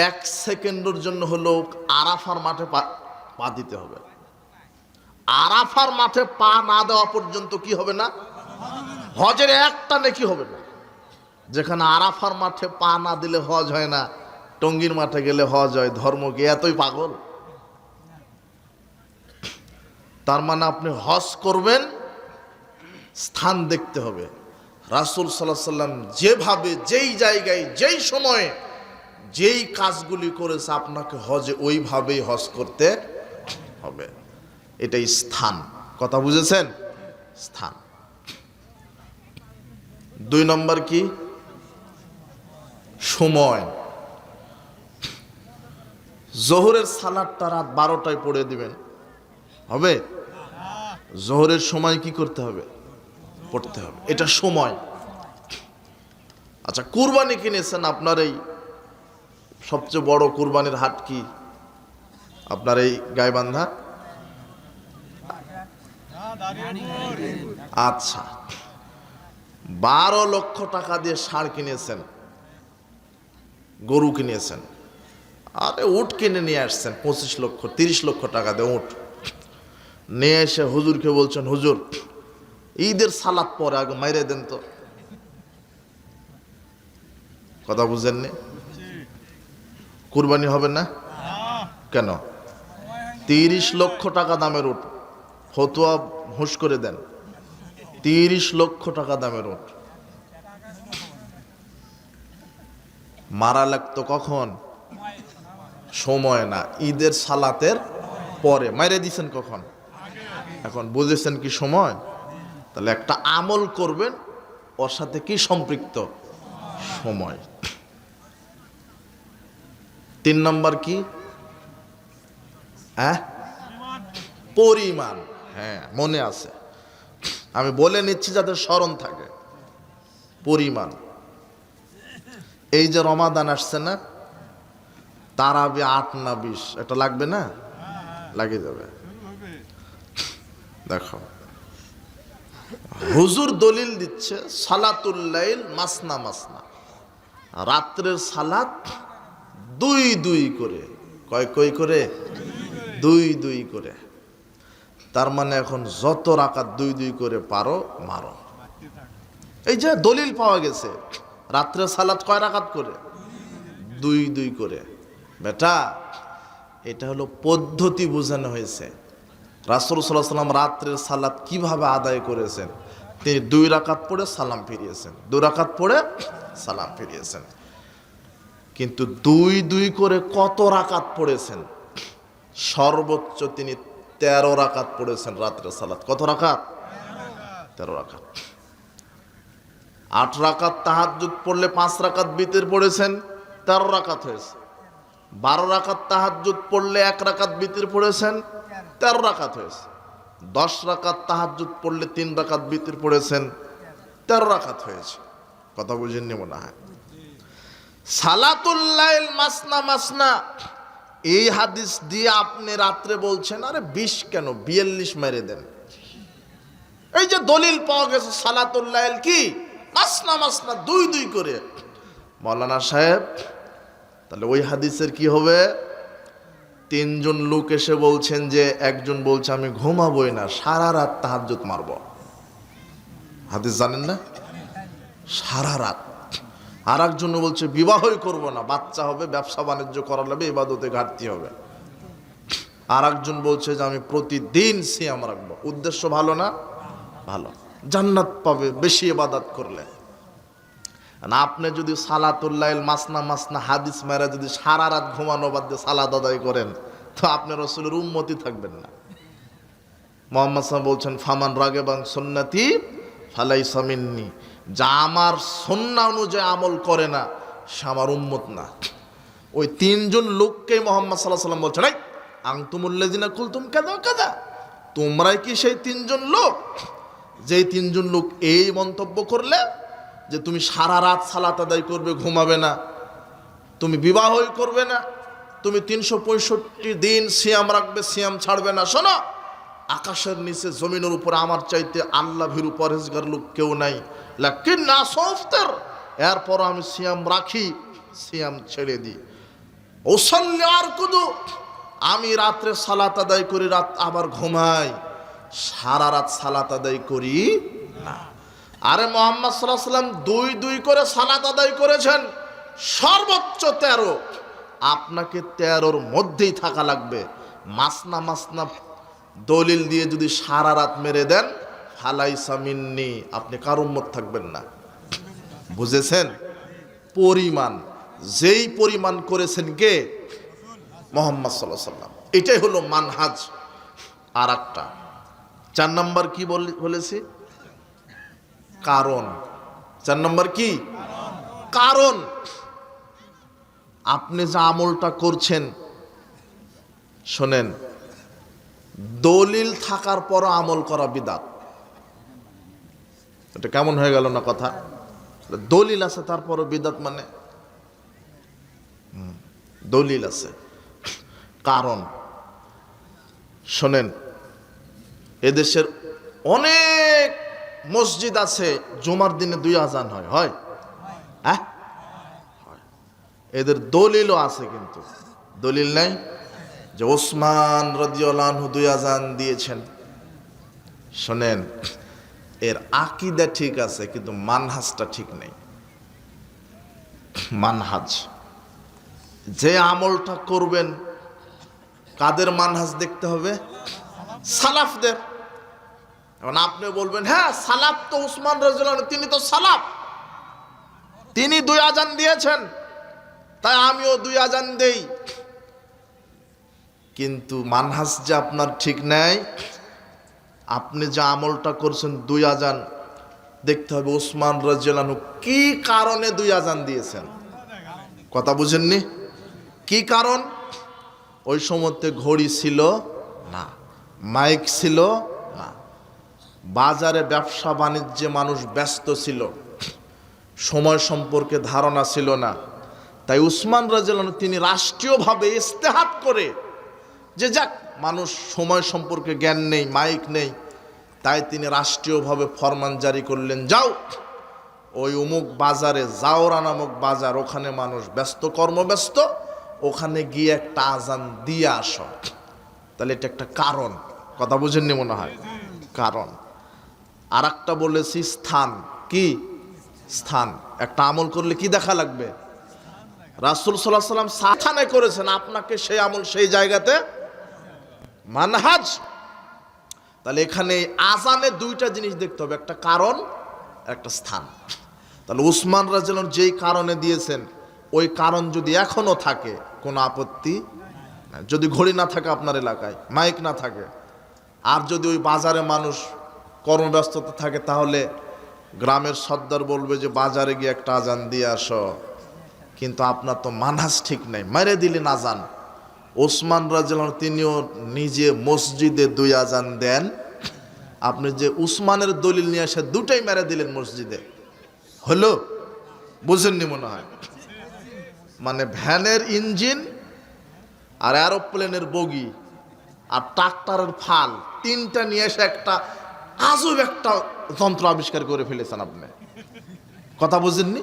1 সেকেন্ডের জন্য হলেও আরাফার মাঠে পা দিতে হবে। আরাফার মাঠে পা না দেওয়া পর্যন্ত কি হবে না? হজের একটা নেকি হবে না। যেখানে আরাফার মাঠে পা না দিলে হজ হয় না, টঙ্গীর মাঠে গেলে হজ হয়। ধর্ম কি এতই পাগল? তার মানে আপনি হজ করবেন, স্থান দেখতে হবে। রাসূল সাল্লাল্লাহু আলাইহি সাল্লাম যেভাবে, যেই জায়গায়, যেই সময়ে, যেই কাজগুলি করেছে, আপনাকে হজে ওইভাবেই হজ করতে হবে। এটাই স্থান। কথা বুঝেছেন? স্থান। 2 নম্বর কি? সময়। জোহরের সালাতটা রাত 12টায় পড়ে দিবেন, হবে? জোহরের সময় কি করতে হবে? পড়তে হবে। এটা সময়। আচ্ছা, কুরবানি কিনেছেন, আপনার এই সবচেয়ে বড় কুরবানির হাট কি? আপনার এই গাইবান্ধা। আচ্ছা, 12 লক্ষ টাকা দিয়ে ষাঁড় কিনেছেন, গরু কিনেছেন, আরে উট কিনে নিয়ে আসছেন 25 লক্ষ 30 লক্ষ টাকা দিয়ে উট নিয়ে এসে হুজুরকে বলছেন, হুজুর ঈদের সালাত পরে আগে মাইরে দেন তো। কথা বুঝেননি? কুরবানি হবে না কেন? 30 লক্ষ টাকা দামের উট, ফতোয়া হুঁশ করে দেন। 30 লক্ষ টাকা দামের উট মারা লাগতো কখন? সময় না, ঈদের সালাতের পরে। মাইরে দিছেন কখন? এখন বুঝেছেন কি সময়? তাহলে একটা আমল করবেন, ওর সাথে কি সম্পৃক্ত? সময়। 3 নম্বর কি? পরিমাণ। হ্যাঁ, মনে আছে, আমি বলে নিচ্ছি যাদের স্মরণ থাকে। পরিমাণ। এই যে রমাদান আসছে না, তারাবি 8 না 20, এটা লাগবে না? লাগে যাবে। দেখো, হুজুর দলিল দিচ্ছে সালাতুল লাইল মাসনা মাসনা, রাত্রের সালাত 2 করে। কয় করে? 2 করে। তার মানে এখন যত রাকাত 2 করে পারো মারো। এই যে দলিল পাওয়া গেছে, রাত্রের সালাত কয় রাকাত করে? 2 করে। বেটা, এটা হলো পদ্ধতি বোঝানো হয়েছে। রাসূল সাল্লাল্লাহু আলাইহি ওয়াসাল্লাম রাত্রের সালাত কিভাবে আদায় করেছেন? তিনি 2 রাকাত পড়ে সালাম ফিরিয়েছেন, 2 রাকাত পড়ে সালাম ফিরিয়েছেন। কিন্তু 2 করে কত রাকাত পড়েছেন? সর্বোচ্চ তিনি 13 রাকাত পড়েছেন রাত্রের সালাত। কত রাকাত? 13 রাকাত। 8 রাকাত তাহাজ্জুদ পড়লে 5 রাকাত বিতর পড়েছেন, 13 রাকাত হয়েছে। 12 রাকাত তাহাজ্জুদ পড়লে 1 রাকাত বিতর পড়েছেন, 13 রাকাত হয়েছে। 10 রাকাত তাহাজ্জুদ পড়লে 3 রাকাত বিতর পড়েছেন, 13 রাকাত হয়েছে। কথা বুঝেননি মনে হয়? সালাতুল লাইল মাসনা মাসনা, এই হাদিস দিয়ে আপনি রাত্রে বলছেন আরে 20 কেন, 42 মেরে দেন। এই যে দলিল পাওয়া গেছে সালাতুল লাইল কি মাসনা মাসনা, 2 করে। মাওলানা সাহেব, তাহলে ওই হাদিসের কি হবে? 3 জন লোক এসে বলছেন যে, একজন বলছে আমি ঘুমাবই না, সারা রাত তাহাজ্জুদ মারব। হাদিস জানেন না? সারা রাত। আর একজন বলছে বিবাহই করব না, বাচ্চা হবে, ব্যবসা বাণিজ্য করা লাগবে, ইবাদতে ঘাটতি হবে। আর একজন বলছে যে আমি প্রতিদিন সিয়াম রাখবো। উদ্দেশ্য ভালো না? ভালো, জান্নাত পাবে বেশি ইবাদত করলে। না আপনি যদি সালাতুল্লাইল মাসনা মাসনা হাদিস মেরে যদি সারা রাত ঘুমানো বাদ দিয়ে সালাত আদায় করেন তো আপনি রসুলের উম্মতি থাকবেন না। মুহাম্মদ সাল্লাল্লাহু আলাইহি বলছেন ফামান রাগিবান সুন্নতি ফালাইসা মিন্নি, যা আমার সুন্নাহ অনুযায়ী আমল করে না সে আমার উম্মত না। ওই তিনজন লোককে মুহাম্মদ সাল্লাল্লাহু আলাইহি ওয়াসাল্লাম বলছেন, এই আনতুমুল্লাযিনা কুলতুম কাযা কাযা, তোমরাই কি সেই তিনজন লোক যেই তিনজন লোক এই মন্তব্য করলে যে তুমি সারা রাত সালাত আদায় করবে, ঘুমাবে না, তুমি বিবাহই করবে না, তুমি 365 দিন সিয়াম রাখবে, সিয়াম ছাড়বে না। শোনো, আকাশের নিচে জমিনের উপরে আমার চাইতে আল্লাহ ভীরু পরহেজগার লোক কেউ নাই, লাকিন না সফতার, এরপর আমি সিয়াম রাখি, সিয়াম ছেড়ে দিই। ওসাল্লি আর কুদু, আমি রাত্রে সালাত আদায় করি, রাত আবার ঘুমাই, সারা রাত সালাত আদায় করি না। আরে মুহাম্মদ সাল্লাল্লাহু আলাইহি ওয়াসাল্লাম দুই করে সালাত আদায় করেছেন, সর্বোচ্চ 13। আপনাকে 13-র মধ্যেই থাকা লাগবে। মাসনা মাসনা দলিল দিয়ে যদি সারা রাত মেরে দেন ফালাইসা মিন্নি, আপনি কার উম্মত থাকবেন না। বুঝেছেন? পরিমাণ, যেই পরিমাণ করেছেন কে? মুহাম্মদ সাল্লাল্লাহু আলাইহি ওয়াসাল্লাম। এটাই হলো মানহাজ। আর একটা 4 নম্বর কি বলেছি? কারণ। 4 নম্বর কি? কারণ। আপনি যে আমলটা করছেন, শোনেন, দলিল থাকার পর আমল করা বিদআত। এটা কেমন হয়ে গেল না কথা? দলিল আছে তারপরও বিদআত মানে? দলিল আছে, কারণ। শোনেন, এদেশের অনেক মসজিদ আছে জুমার দিনে 2 আজান হয়। হ্যাঁ, এদের দলিলও আছে, কিন্তু দলিল নাই যে ওসমান রাদিয়াল্লাহু আনহু 2 আজান দিয়েছেন। শোনেন, এর আকীদা ঠিক আছে কিন্তু মানহাজটা ঠিক নেই। মানহাজ, যে আমলটা করবেন কাদের মানহাজ দেখতে হবে? সালাফদের। এখন আপনি বলবেন, হ্যাঁ সালাফ তো উসমান রাদিয়াল্লাহু আনহু, তিনি তো সালাফ, তিনি 2 আজান দিয়েছেন, তাই আমিও 2 আজান দেই। কিন্তু মানহাজ যে আপনার ঠিক নাই। আপনি যে আমলটা করছেন 2 আজান, দেখতে হবে উসমান রাদিয়াল্লাহু আনহু কি কারণে 2 আজান দিয়েছেন। কথা বুঝেননি? কি কারণ? ওই সময়তে ঘড়ি ছিল না, মাইক ছিল না, বাজারে ব্যবসা বাণিজ্যে মানুষ ব্যস্ত ছিল, সময় সম্পর্কে ধারণা ছিল না। তাই উসমান রাদিয়াল্লাহু আনহু তিনি রাষ্ট্রীয়ভাবে ইস্তেহাত করে যে যাক, মানুষ সময় সম্পর্কে জ্ঞান নেই, মাইক নেই, তাই তিনি রাষ্ট্রীয়ভাবে ফরমান জারি করলেন, যাও ওই অমুক বাজারে, জাওরা নামক বাজার, ওখানে মানুষ ব্যস্ত, কর্মব্যস্ত, ওখানে গিয়ে একটা আজান দিয়ে আসো। তাহলে এটা একটা কারণ। কথা বুঝেননি মনে হয়? কারণ। আর একটা বলেছি স্থান। কি স্থান? একটা আমল করলে কি দেখা লাগবে? রাসূল সাল্লাল্লাহু আলাইহি ওয়াসাল্লাম স্থানে করেছেন, আপনাকে সেই আমল সেই জায়গাতে। মানহাজ। তাহলে এখানে আজানে 2টা জিনিস দেখতে হবে, একটা কারণ, একটা স্থান। তাহলে উসমান রাদিয়াল্লাহু আনহু যেই কারণে দিয়েছেন, ওই কারণ যদি এখনো থাকে কোনো আপত্তি নাই। যদি ঘড়ি না থাকে আপনার এলাকায়, মাইক না থাকে, আর যদি ওই বাজারে মানুষ কর্মব্যস্ততা থাকে, তাহলে গ্রামের সর্দার বলবে যে বাজারে গিয়ে একটা আজান দিয়ে আসো। কিন্তু আপনার তো মানহাজ ঠিক নাই, মেরে দিলেন আজান। ওসমান রাদিয়াল্লাহু আনহু তিনিও নিজে মসজিদে 2 আজান দেন, আপনি যে উসমানের দলিল নিয়ে এসে 2টাই মেরে দিলেন মসজিদে। হলো? বুঝেননি মনে হয়? মানে ভ্যানের ইঞ্জিন আর এরোপ্লেনের বগি আর ট্রাক্টরের ফাল, 3টা নিয়ে এসে একটা আজব একটা যন্ত্র আবিষ্কার করে ফেলেছেন আপনি। কথা বুঝেননি?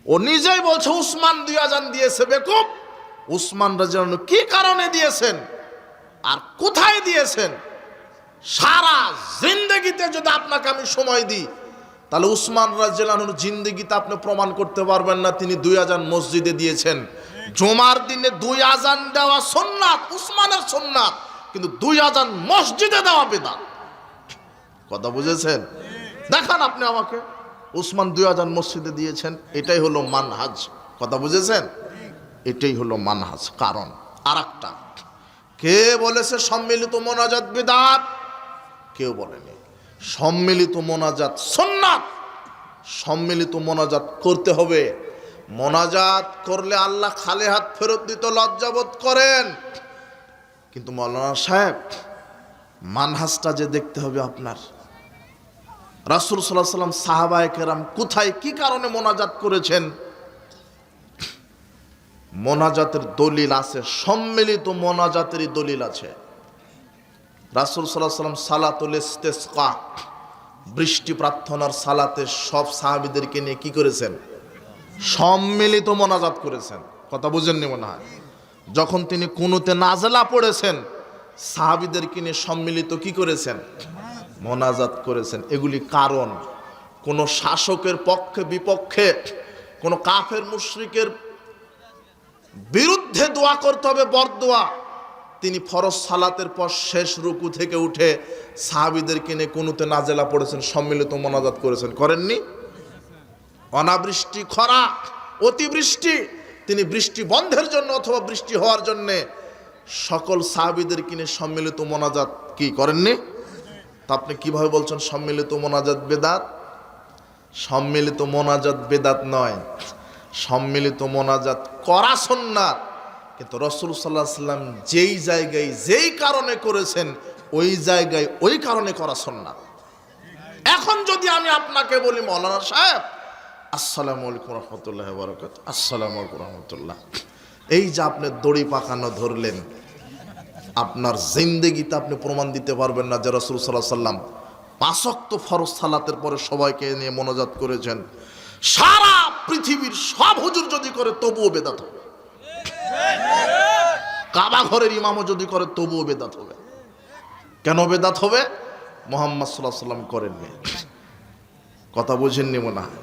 ও নিজেই বলছে উসমান 2 আজান দিয়েছে। বেকুব! উসমান রাদিয়াল্লাহু আনহু কি কারণে দিয়েছেন আর কোথায় দিয়েছেন, সারা জিন্দেগিতে যদি আপনাকে আমি সময় দিই, তাহলে উসমান রাদিয়াল্লাহু আনহুর জিন্দেগিতে আপনি প্রমাণ করতে পারবেন না তিনি 2 আজান মসজিদে দিয়েছেন। জুমার দিনে 2 আজান দেওয়া সুন্নাত, উসমানের সুন্নাত, কিন্তু 2 আজান মসজিদে দেওয়া বিদআত। কথা বুঝেছেন? দেখান আপনি আমাকে। উসমান 2000 মসজিদে দিয়েছেন। এটাই হলো মানহাজ। কথা বুঝেছেন? এটাই হলো মানহাজ। কারণ আরেকটা, কে বলেছে সম্মিলিত মোনাজাত বিদআত? কেউ বলেনি। সম্মিলিত মোনাজাত সুন্নাত। সম্মিলিত মোনাজাত করতে হবে। মোনাজাত করলে আল্লাহ খালি হাত ফেরত দিতে লজ্জাবোধ করেন। কিন্তু মাওলানা সাহেব, মানহাজটা যে দেখতে হবে আপনার। রাসূল সাল্লাল্লাহু আলাইহি ওয়াসাল্লাম, সাহাবায়ে কেরাম কোথায় কি কারণে মোনাজাত করেছেন? মোনাজাতের দলিল আছে, সম্মিলিত মোনাজাতেরই দলিল আছে। রাসূল সাল্লাল্লাহু আলাইহি ওয়াসাল্লাম সালাতুল ইস্তিসকা, বৃষ্টি প্রার্থনার সালাতে সব সাহাবীদেরকে নিয়ে কি করেছেন? সম্মিলিত মোনাজাত করেছেন। কথা বুঝেননি মনে হয়। যখন তিনি কুনুতে নাজেলা পড়েছেন, সাহাবীদেরকে নিয়ে সম্মিলিত কি করেছেন? মোনাজাত করেছেন। এগুলি কারণ, কোন শাসকের পক্ষে বিপক্ষে, কোন কাফের মুশরিকের বিরুদ্ধে দোয়া করতে হবে, বরদোয়া। তিনি ফরজ সালাতের পর শেষ রুকু থেকে উঠে সাহাবীদেরকে নিয়ে কুনুতে নাজেলা পড়েছেন, সম্মিলিত মোনাজাত করেছেন, করেননি? অনাবৃষ্টি, খরা, অতিবৃষ্টি, তিনি বৃষ্টি বন্ধের জন্য অথবা বৃষ্টি হওয়ার জন্য সকল সাহাবীদেরকে নিয়ে সম্মিলিত মোনাজাত কি করেননি? তা আপনি কিভাবে বলছেন সম্মিলিত মোনাজাত বেদাত? সম্মিলিত মোনাজাত বেদাত নয়, সম্মিলিত মোনাজাত করা সুন্নাত। কিন্তু রাসূল সাল্লাল্লাহু আলাইহি ওয়াসাল্লাম যেই জায়গায় যেই কারণে করেছেন, ওই জায়গায় ওই কারণে করা সুন্নাত। এখন যদি আমি আপনাকে বলি, মাওলানা সাহেব আসসালামু আলাইকুম রাহমাতুল্লাহি ওয়া বারাকাতুহু, আসসালামু আলাইকুম রাহমাতুল্লাহ, এই যে আপনি দড়ি পাকানো ধরলেন, আপনার জিন্দেগিতে আপনি প্রমাণ দিতে পারবেন না যে রাসূল সাল্লাল্লাহু আলাইহি ওয়াসাল্লাম 5 ওয়াক্ত ফরজ সালাতের পরে সবাইকে নিয়ে মোনাজাত করেছেন। সারা পৃথিবীর সব হুজুর যদি করে তবুও বেদাত হবে। কাবা ঘরের ইমামও যদি করে তবুও বেদাত হবে। কেন বেদাত হবে? মুহাম্মদ সাল্লাল্লাহু আলাইহি ওয়াসাল্লাম করেননি। কথা বুঝেননি মনে হয়।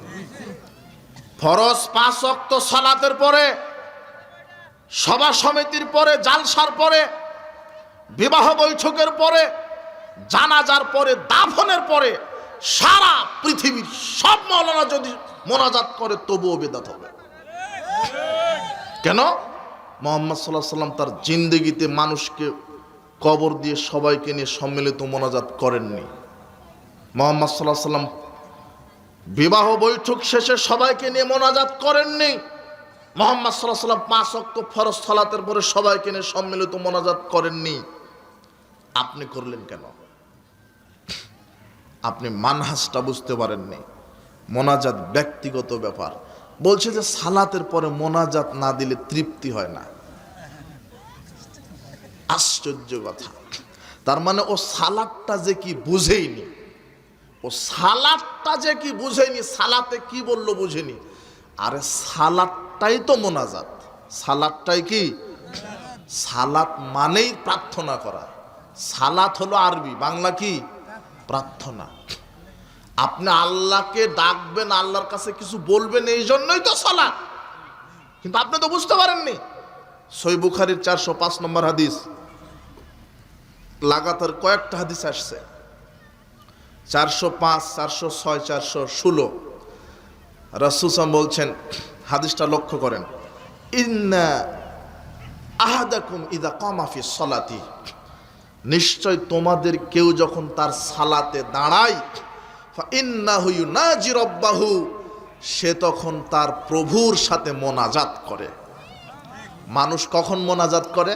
ফরজ 5 ওয়াক্ত সালাতের পরে, সভা সমিতির পরে, জালসার পরে, বিবাহ বৈঠকের পরে, জানাজার পরে, দাফনের পরে সারা পৃথিবীর সব মাওলানা যদি মোনাজাত করে তবুও বেদাত হবে। কেন? মুহাম্মদ সাল্লাল্লাহু আলাইহি ওয়াসাল্লাম তার জিন্দেগিতে মানুষকে কবর দিয়ে সবাইকে নিয়ে সম্মিলিত মোনাজাত করেননি। মুহাম্মদ সাল্লাল্লাহু আলাইহি ওয়াসাল্লাম বিবাহ বৈঠক শেষে সবাইকে নিয়ে মোনাজাত করেননি। মুহাম্মদ সাল্লাল্লাহু আলাইহি ওয়াসাল্লাম 5 ওয়াক্ত ফরজ সালাতের পরে সবাইকে নিয়ে সম্মিলিত মোনাজাত করেননি। আপনি করলেন কেন? আপনি মানহাজটা বুঝতে পারেননি। মোনাজাত ব্যক্তিগত ব্যাপার। বলছে যে সালাতের পরে মোনাজাত না দিলে তৃপ্তি হয় না। আশ্চর্য কথা। তার মানে ও সালাতটা যে কি বুঝেইনি, ও সালাতটা যে কি বুঝেনি, সালাতে কি বললো বুঝেনি। আরে সালাতটাই তো মোনাজাত। সালাতটাই কি? সালাত মানেই প্রার্থনা করা। সালাত হলো আরবি, বাংলা কি? প্রার্থনা। আপনি আল্লাহকে ডাকবেন, আল্লাহর কাছে কিছু বলবেন, এই জন্যই তো সালাত। কিন্তু আপনি তো বুঝতে পারেননি। সহিহ বুখারীর 405 নম্বর হাদিস, লাগাতার কয়েকটা হাদিস আসছে, 405, 406, 416। রাসূল সাল্লাল্লাহু বলছেন, হাদিসটা লক্ষ্য করেন, ইন্না আহাদাকুম ইযা কামা ফিস সালাতি, নিশ্চয় তোমাদের কেউ যখন তার সালাতে দাঁড়ায়, ফা ইন্নাহু ইউনাজি রাব্বাহু, সে তখন তার প্রভুর সাথে মোনাজাত করে। মানুষ কখন মোনাজাত করে?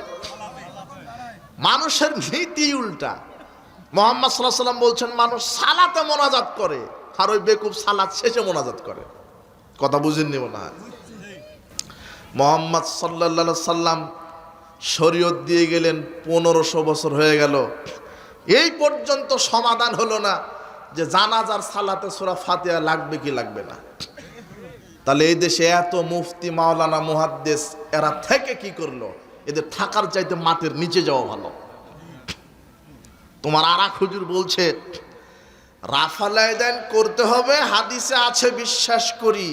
মানুষের নীতি উল্টা। মুহাম্মদ সাল্লাল্লাহু আলাইহি ওয়াসাল্লাম বলছেন মানুষ সালাতে মোনাজাত করে, আর ওই বেকুব সালাত শেষে মোনাজাত করে। কথা বুঝেননি মনে হয়। মুহাম্মদ সাল্লাল্লাহু আলাইহি সাল্লাম শরীয়ত দিয়ে গেলেন, 1500 বছর হয়ে গেল, এই পর্যন্ত সমাধান হলো না যে জানাজার সালাতে সূরা ফাতিহা লাগবে কি লাগবে না। তাহলে এই দেশে এত মুফতি, মাওলানা, মুহাদ্দিস, এরা থেকে কি করলো? এদের থাকার চাইতে মাটির নিচে যাওয়া ভালো। তোমার আরাক হুজুর বলছে রাফালাইদান করতে হবে, হাদিসে আছে বিশ্বাস করি।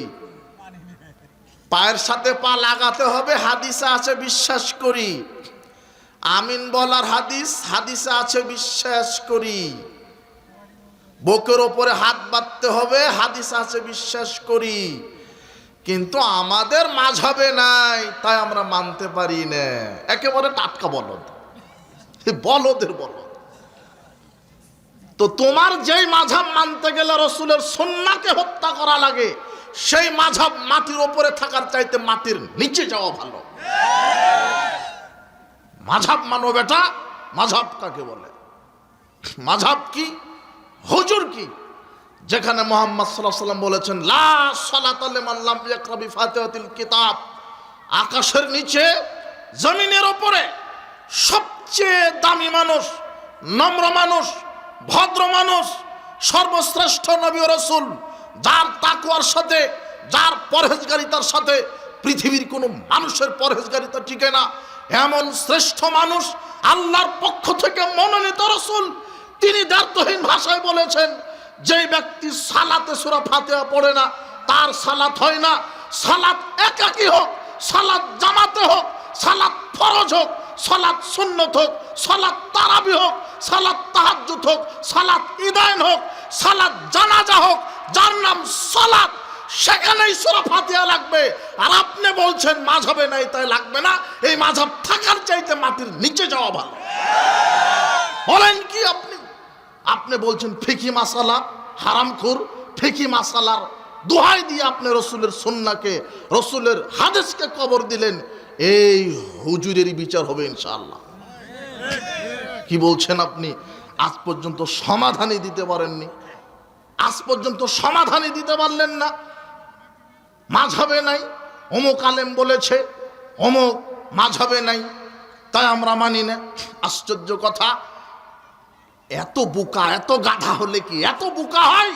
পায়ের সাথে পা লাগাতে হবে, হাদিসে আছে বিশ্বাস করি। আমিন বলার হাদিস, হাদিসে আছে বিশ্বাস করি। বুকের ওপরে হাত বাঁধতে হবে, হাদিস আছে বিশ্বাস করি, কিন্তু আমাদের মাঝহাবে নাই, তাই আমরা মানতে পারি না। একেবারে টাটকা বলদ, বলদের বলদ। তো তোমার যেই মাঝহাব মানতে গেলে রসুলের সুন্নাহকে হত্যা করা লাগে, সেই মাঝহাব মাটির ওপরে থাকার চাইতে মাটির নিচে যাওয়া ভালো। মাঝহাব মানো বেটা। মাঝহাব কাকে বলে? মাঝহাব কি, হুজুর কি? যেখানে মুহাম্মদ সাল্লাল্লাহু আলাইহি ওয়াসাল্লাম বলেছেন লা সালাতা লিমান লাম ইয়াকরা বিফাতিহাতিল কিতাব, আকাশের নিচে জমিনের উপরে সবচেয়ে দামি মানুষ, নম্র মানুষ, ভদ্র মানুষ, সর্বশ্রেষ্ঠ নবী ও রাসূল, যার তাকওয়ার সাথে, যার পরহেজগারিতার সাথে পৃথিবীর কোনো মানুষের পরহেজগারিতা টিকে না, এমন শ্রেষ্ঠ মানুষ আল্লাহর পক্ষ থেকে মনোনীত রাসূল, তিনি দ্ব্যর্থহীন ভাষায় বলেছেন, যে ব্যক্তি সালাতে সূরা ফাতিহা পড়ে না তার সালাত হয় না। সালাত একাকী হোক, সালাত জামাতে হোক, সালাত ফরজ হোক, সালাত সুন্নত হোক, সালাত তারাবি হোক, সালাত তাহাজ্জুদ হোক, সালাত ঈদাইন হোক, সালাত জানাজা হোক, যার নাম সালাত, সেখানেই সূরা ফাতিহা লাগবে। আর আপনি বলছেন মাযহাবে নাই তাই লাগবে না। এই মাযহাব থাকার চাইতে মাটির নিচে যাওয়া ভালো। বলেন কি আপনি? আপনি বলছেন ফিকি মাসালা হারামখোর, ফিকি মাসালার দোহাই দিয়ে আপনি রসুলের সুন্নাহকে, রসুলের হাদিসকে কবর দিলেন। এই হুজুরেরই বিচার হবে ইনশাআল্লাহ। কি বলছেন আপনি? আজ পর্যন্ত সমাধানই দিতে পারেননি, আজ পর্যন্ত সমাধানই দিতে পারলেন না। মাযহাবে নাই, অমুক আলেম বলেছে, অমুক মাযহাবে নাই, তাই আমরা মানি না। আশ্চর্য কথা, এত বোকা, এত গাধা হলে কি এত বোকা হয়?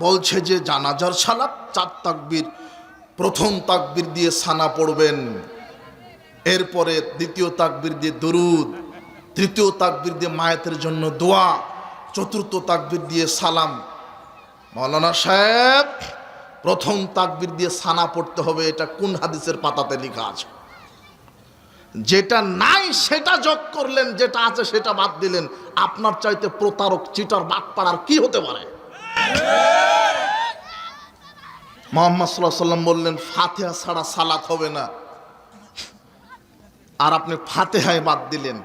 বলছে যে জানাজার সালাত 4 তাকবীর, প্রথম তাকবীর দিয়ে সানা পড়বেন, এরপরে দ্বিতীয় তাকবীর দিয়ে দরুদ, তৃতীয় তাকবীর দিয়ে মায়েতের জন্য দোয়া, চতুর্থ তাকবীর দিয়ে সালাম। মাওলানা সাহেব, প্রথম তাকবীর দিয়ে সানা পড়তে হবে, এটা কোন হাদিসের পাতাতে লেখা আছে? যেটা নাই সেটা যোগ করলেন, যেটা আছে সেটা বাদ দিলেন। আপনার চাইতে প্রতারক, চিটার, বাটপাড়ার কি হতে পারে? মুহাম্মদ সাল্লাল্লাহু আলাইহি ওয়াসাল্লাম বললেন ফাতিহা ছাড়া সালাত হবে না, আর আপনি ফাতিহায় বাদ দিলেন।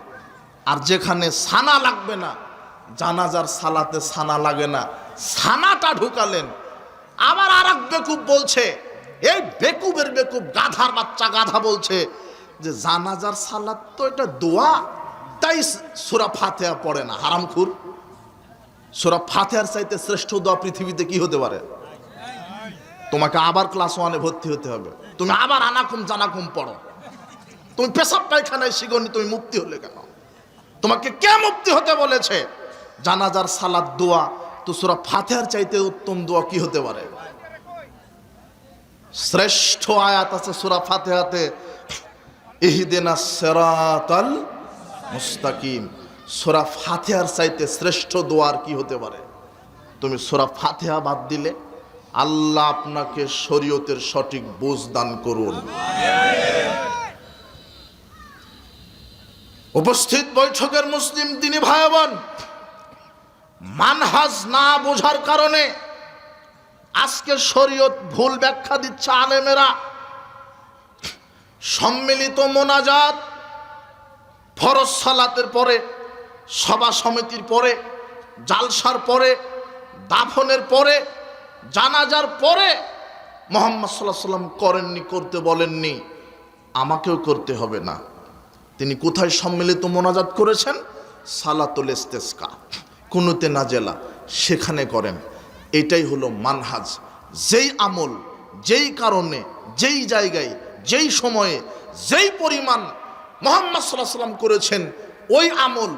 আর যেখানে সানা লাগবে না, জানাজার সালাতে সানা লাগে না, সানাটা ঢুকালেন। আবার আর এক বেকুব বলছে, এই বেকুবের বেকুব, গাধার বাচ্চা গাধা বলছে যে জানাজার সালাত তো এটা দোয়া, তাই সূরা ফাতিহা পড়ে না। হারামখোর, সূরা ফাতিহার চাইতে শ্রেষ্ঠ দোয়া পৃথিবীতে কি হতে পারে? তোমাকে আবার ক্লাস 1-এ ভর্তি হতে হবে, তুমি আবার আনাকুম জানাকুম পড়ো। তুমি পেশাব পায়খানায় শিখনি, তুমি মুফতি হলে কেন? তোমাকে কে মুফতি হতে বলেছে? জানাজার সালাত দোয়া, তো সূরা ফাতিহার চাইতে উত্তম দোয়া কি হতে পারে? শ্রেষ্ঠ আয়াত আছে সূরা ফাতিহাতে, ইহদিনাস সিরাতাল মুস্তাকিম। সূরা ফাতিহার চাইতে শ্রেষ্ঠ দোয়ার কি হতে পারে? তুমি সূরা ফাতিহা বাদ দিলে। আল্লাহ আপনাকে শরীয়তের সঠিক বুঝ দান করুন। উপস্থিত বৈঠকের মুসলিম দিনী ভাই বোন, মানহাজ না বোঝার কারণে আজকে শরীয়ত ভুল ব্যাখ্যা দিচ্ছে আলেমেরা। সম্মিলিত মোনাজাত ফরজ সালাতের পরে, সভা সমিতির পরে, জালসার পরে, দাফনের পরে, জানাজার পরে মুহাম্মদ সাল্লাল্লাহু আলাইহি ওয়াসাল্লাম করেননি, করতে বলেননি, আমাকেও করতে হবে না। তিনি কোথায় সম্মিলিত মোনাজাত করেছেন? সালাতুল ইস্তিসকা, কুনুতে নাজেলা, সেখানে করেন। এটাই হলো মানহাজ। যেই আমল, যেই কারণে, যেই জায়গায়, যেই সময়ে, যেই পরিমাণ মুহাম্মদ সাল্লাল্লাহু আলাইহি ওয়াসাল্লাম করেছেন, ওই আমল,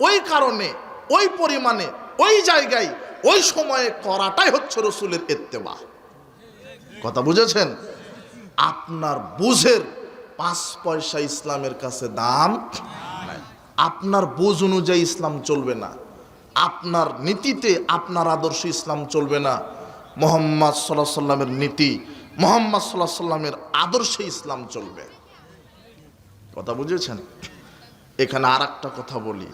ওই কারণে, ওই পরিমাণে, ওই জায়গায়, ওই সময়ে করাটাই হচ্ছে রসুলের ইত্তেবা। কথা বুঝেছেন? আপনার বুঝের 5 পয়সা ইসলামের কাছে দাম নাই। আপনার বুঝ অনুযায়ী ইসলাম চলবে না, আপনার নীতিতে, আপনার আদর্শ ইসলাম চলবে না। মুহাম্মদ সাল্লাল্লাহু আলাইহি ওয়াসাল্লামের নীতি, মুহাম্মদ সাল্লাল্লাহু আলাইহি ওয়াসাল্লামের আদর্শে ইসলাম চলবে। কথা বুঝেছেন? এখানে আর একটা কথা বলি,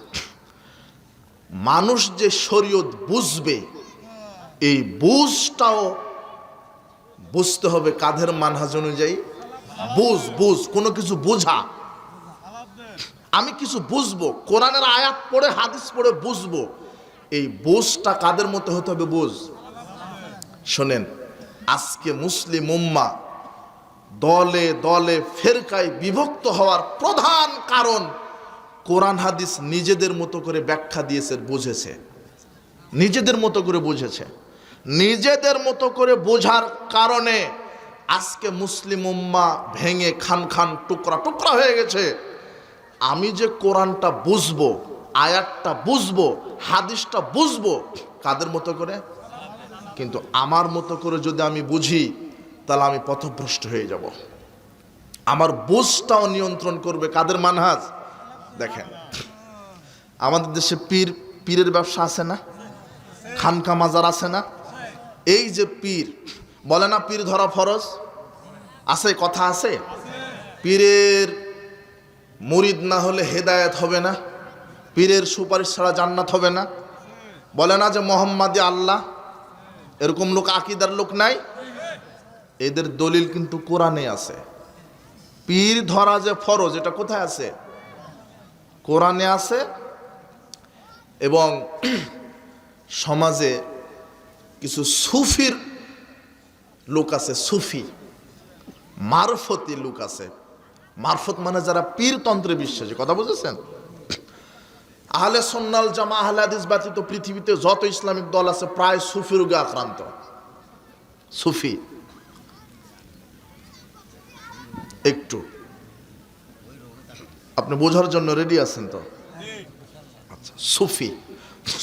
মানুষ যে শরীয়ত বুঝবে এই বুঝটাও বুঝতে হবে কাদের মানহাজ অনুযায়ী। বুঝ কোনো কিছু বোঝা, আমি কিছু বুঝবো, কোরআনের আয়াত পড়ে হাদিস পড়ে বুঝবো, এই বুঝটা কাদের মতো হতে হবে? বুঝ। শোনেন, আজকে মুসলিম উম্মাহ দলে দলে ফেরকায় বিভক্ত হওয়ার প্রধান কারণ কোরআন হাদিস নিজেদের মতো করে ব্যাখ্যা দিয়েছে, বুঝেছে, নিজেদের মতো করে বুঝেছে। নিজেদের মতো করে বোঝার কারণে আজকে মুসলিম উম্মাহ ভেঙে খান খান টুকরা টুকরা হয়ে গেছে। আমি যে কোরআনটা বুঝবো, আয়াতটা বুঝবো, হাদিসটা বুঝবো কাদের মতো করে? কিন্তু আমার মতো করে যদি আমি বুঝি তাহলে আমি পথভ্রষ্ট হয়ে যাব। আমার বুঝটাও নিয়ন্ত্রণ করবে কাদের মানহাজ? দেখেন, আমাদের দেশে পীরের ব্যবসা আছে না, খানকা মাজার আছে না? এই যে পীর বলে না পীর ধরা ফরজ, আছে, কথা আছে। পীরের মুরিদ না হলে হেদায়েত হবে না, পীরের সুপারিশ ছাড়া জান্নাত হবে না। বলে না যে মোহাম্মদী আল্লাহ, এরকম লোক আকীদার লোক নাই? এদের দলিল কিন্তু কোরআনে আছে। পীর ধরা যে ফরজ, এটা কোথায় আছে? কোরআনে আছে। এবং সমাজে কিছু সুফির লোক আছে, সুফি মারফতি লোক আছে। মারফত মানে যারা পীরতন্ত্রে বিশ্বাসী, কথা বুঝেছেন? আহলে সুন্নাল জামা, আহলে হাদিস ব্যতীত পৃথিবীতে যত ইসলামিক দল আছে প্রায় সুফি রোগে আক্রান্ত। সুফি একটু আপনি বোঝার জন্য রেডি আছেন তো? আচ্ছা,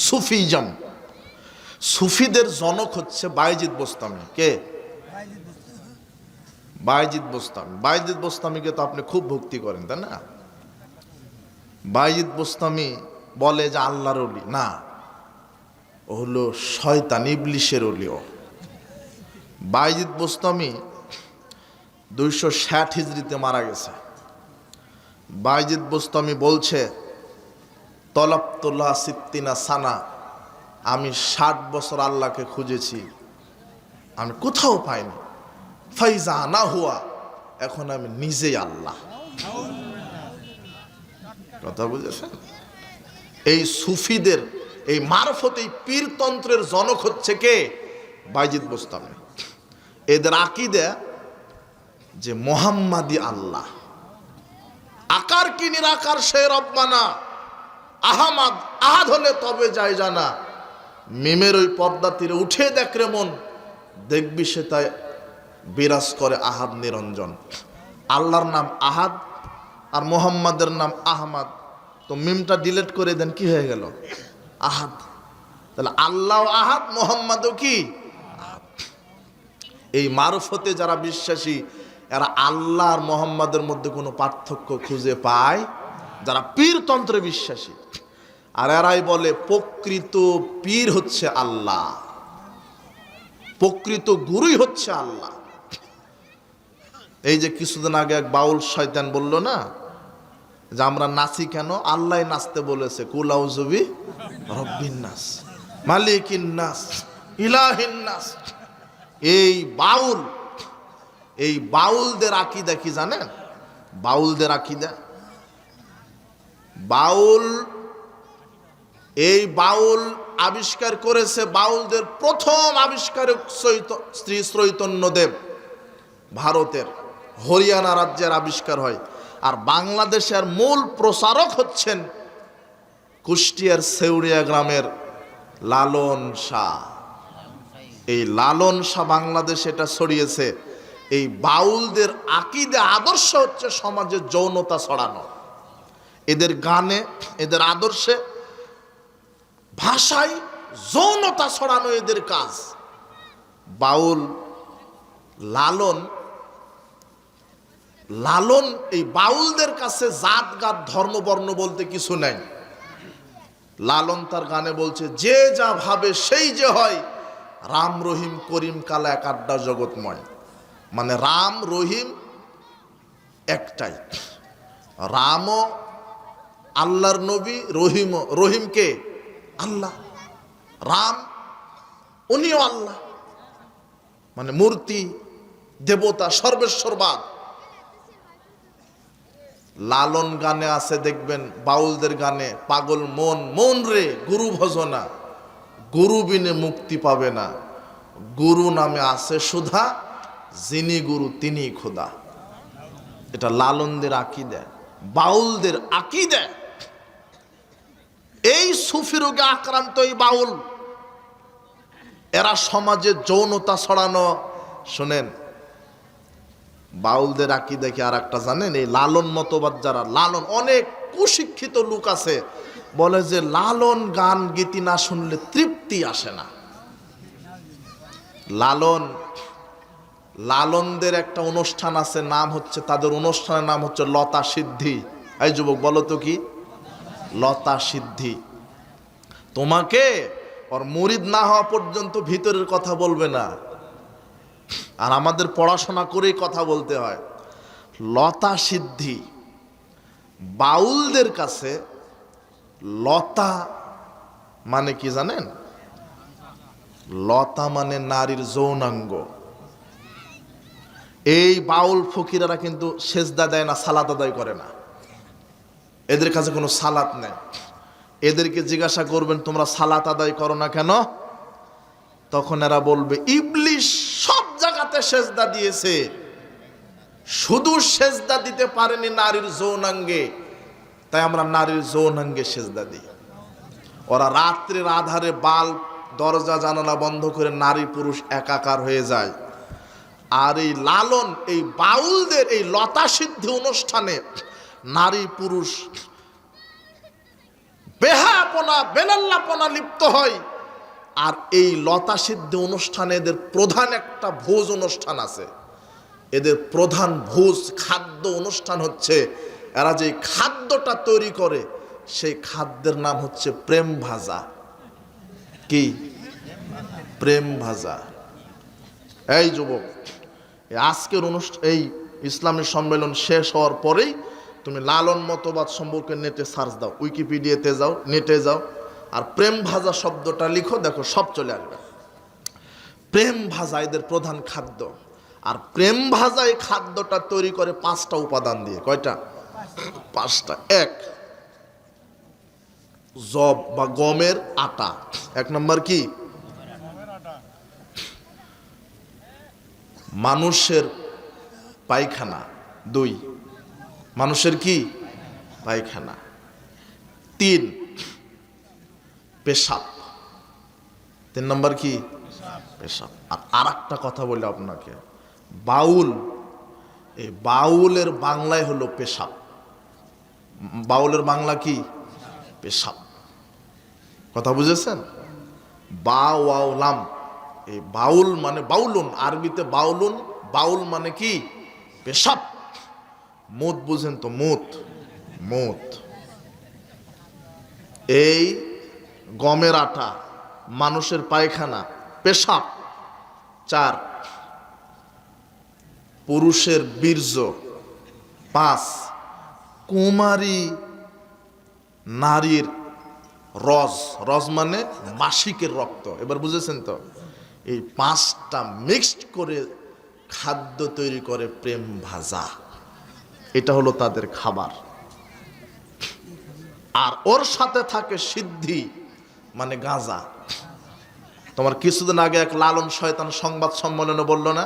সুফিজম। সুফিদের জনক হচ্ছে বায়েজিদ বোস্তামি। কে? বায়েজিদ বোস্তামি। বায়েজিদ বোস্তামিকে তো আপনি খুব ভক্তি করেন, তাই না? বায়েজিদ বোস্তামি বলে যে আল্লাহর ওলি না, ও হলো শয়তান, ইবলিশের ওলিও। বায়েজিদ বোস্তামি 260 হিজরিতে মারা গেছে। বায়েজিদ বোস্তামি বলছে, তলাবতুল্লাহ সিত্তিনা সানা, আমি 60 বছর আল্লাহকে খুঁজেছি, আমি কোথাও পাইনি। ফাইজা না হুয়া, এখন আমি নিজেই আল্লাহ। কথা বুঝেছেন? এই সুফিদের, এই মারফত, এই পীরতন্ত্রের জনক হচ্ছে কে? বায়েজিদ বোস্তামি। এদের আকীদা যে মোহাম্মদী আল্লাহ, আকার কি নিরাকার সে রব্বানা, আহমাদ আহাদ হলে তবে যায় জানা, মিমের ওই পর্দা তীরে উঠে দেখ রে মন, দেখবি সে তাই বিরাজ করে আহাদ নিরঞ্জন। আল্লাহর নাম আহাদ আর মোহাম্মদের নাম আহমদ, তো মিমটা ডিলিট করে দেন, কি হয়ে গেল? আহাদ। তাহলে আল্লাহ আহাদ, মোহাম্মদও কি আহাদ। এই মারফতে যারা বিশ্বাসী এরা আল্লাহ আর মোহাম্মদের মধ্যে কোনো পার্থক্য খুঁজে পায়, যারা পীরতন্ত্রে বিশ্বাসী। আর এরাই বলে প্রকৃত পীর হচ্ছে আল্লাহ, প্রকৃত গুরুই হচ্ছে আল্লাহ। এই যে কিছুদিন আগে এক বাউল শয়তান বলল না যে আমরা নাচি কেন? আল্লাহ নাচতে বলেছে, কুল আউযু বি রব্বিন নাস মালিকিন নাস ইলাহিন নাস। এই বাউলদের আকীদা কি জানেন? বাউলদের আকীদা, এই বাউল আবিষ্কার করেছে, বাউলদের প্রথম আবিষ্কারক শ্রী চৈতন্যদেব, ভারতের হরিয়ানা রাজ্যের আবিষ্কার হয়। আর বাংলাদেশের মূল প্রচারক হচ্ছেন কুষ্টিয়ার সেউরিয়া গ্রামের লালন শাহ। এই লালন শাহ বাংলাদেশে এটা ছড়িয়েছে। এই বাউলদের আকীদা, আদর্শ হচ্ছে সমাজে যৌনতা ছড়ানো। এদের গানে, এদের আদর্শে, ভাষায় যৌনতা ছড়ানো এদের কাজ। বাউল লালন এই বাউলদের কাছে জাত গাত ধর্ম বর্ণ বলতে কিছু নাই। লালন তার গানে বলছে, যে যা ভাবে সেই যে হয়, রাম রহিম করিম কালা এক আড্ডা জগৎময়। মানে রাম রহিম একটাই, রামও আল্লাহর নবী, রহিমকে আল্লাহ। রাম উনিও আল্লাহ, মানে মূর্তি, দেবতা, সর্বেশ্বরবাদ। লালন গানে আছে দেখবেন, বাউলদের গানে, পাগল মন মন রে গুরু ভজনা, গুরু বিনে মুক্তি পাবে না, গুরু নামে আছে সুধা, যিনি গুরু তিনি খোদা। এটা লালনদের আকীদা, বাউলদের আকীদা। এই সুফি রোগে আক্রান্ত এই বাউল, এরা সমাজে যৌনতা ছড়ানো। শোনেন, বাউলদের আকীদা কি আর একটা জানেন? এই লালন মতবাদ যারা, লালন, অনেক কুশিক্ষিত লোক আছে বলে যে লালন গান গীতি না শুনলে তৃপ্তি আসে না। লালনদের একটা অনুষ্ঠান আছে, নাম হচ্ছে, তাদের অনুষ্ঠানের নাম হচ্ছে লতা সিদ্ধি। এই যুবক বলো তো কি লতা সিদ্ধি? তোমাকে ওর মুরিদ না হওয়া পর্যন্ত ভিতরের কথা বলবে না, আর আমাদের পড়াশোনা করেই কথা বলতে হয়। লতা সিদ্ধি, বাউলদের কাছে লতা মানে কি জানেন? লতা মানে নারীর যৌনাঙ্গ। এই বাউল ফকিরারা কিন্তু সেজদা দেয় না, সালাত আদায় করে না, এদের কাছে কোনো সালাত নেই। এদেরকে জিজ্ঞাসা করবেন তোমরা সালাত আদায় করো না কেন? তখন এরা বলবে ইবলিশ সব জায়গাতে সেজদা দিয়েছে, শুধু সেজদা দিতে পারেনি নারীর যৌনাঙ্গে, তাই আমরা নারীর যৌনাঙ্গে সেজদা দিই। ওরা রাত্রির আধারে বাল্ব, দরজা জানালা বন্ধ করে নারী পুরুষ একাকার হয়ে যায়। আর এই লালন, এই বাউলদের এই লতা সিদ্ধি অনুষ্ঠানে নারী পুরুষ বেহাপনা বেলাল্লাপনা লিপ্ত হয়। আর এই লতা সিদ্ধি অনুষ্ঠানে এদের প্রধান একটা ভোজ অনুষ্ঠান আছে। এদের প্রধান ভোজ খাদ্য অনুষ্ঠান হচ্ছে, এরা যে খাদ্যটা তৈরি করে সেই খাদ্যের নাম হচ্ছে প্রেম ভাজা। কি? প্রেম ভাজা। এই যুবক, আজকের অনুষ্ঠান, এই ইসলামী সম্মেলন শেষ হওয়ার পরেই তুমি লালন মতবাদ সম্পর্কে নেটে সার্চ দাও, উইকিপিডিয়াতে যাও, নেটে যাও, আর প্রেম ভাজা শব্দটা লিখো, দেখো সব চলে আসবে। প্রেম ভাজা এদের প্রধান খাদ্য। আর প্রেম ভাজা এই খাদ্যটা তৈরি করে 5টা উপাদান দিয়ে। কয়টা? 5টা। এক, জব বা গমের আটা। 1 নম্বর কি? মানুষের পায়খানা। 2, মানুষের কি? পায়খানা। 3, পেশাব। 3 নম্বর কি? পেশাব। আর একটা কথা বলি আপনাকে, বাউল, এই বাউলের বাংলায় হলো পেশাব। বাউলের বাংলা কি? পেশাব। কথা বুঝেছেন? বা ওয়াউলাম, এই বাউল মানে বাউলুন, আরবিতে বাউলুন, বাউল মানে কি? পেশাব। মুত বুঝেন তো? মুত। এই গমের আটা, মানুষের পায়খানা, পেশাব। 4, পুরুষের বীর্য। 5, কুমারী নারীর রজ মানে মাসিকের রক্ত। এবার বুঝেছেন তো? এই 5টা মিক্সড করে খাদ্য তৈরি করে প্রেম ভাজা। এটা হলো তাদের খাবার। আর ওর সাথে থাকে সিদ্ধি মানে গাঁজা। তোমার কিছুদিন আগে এক লালন শয়তান সংবাদ সম্মেলনে বলল না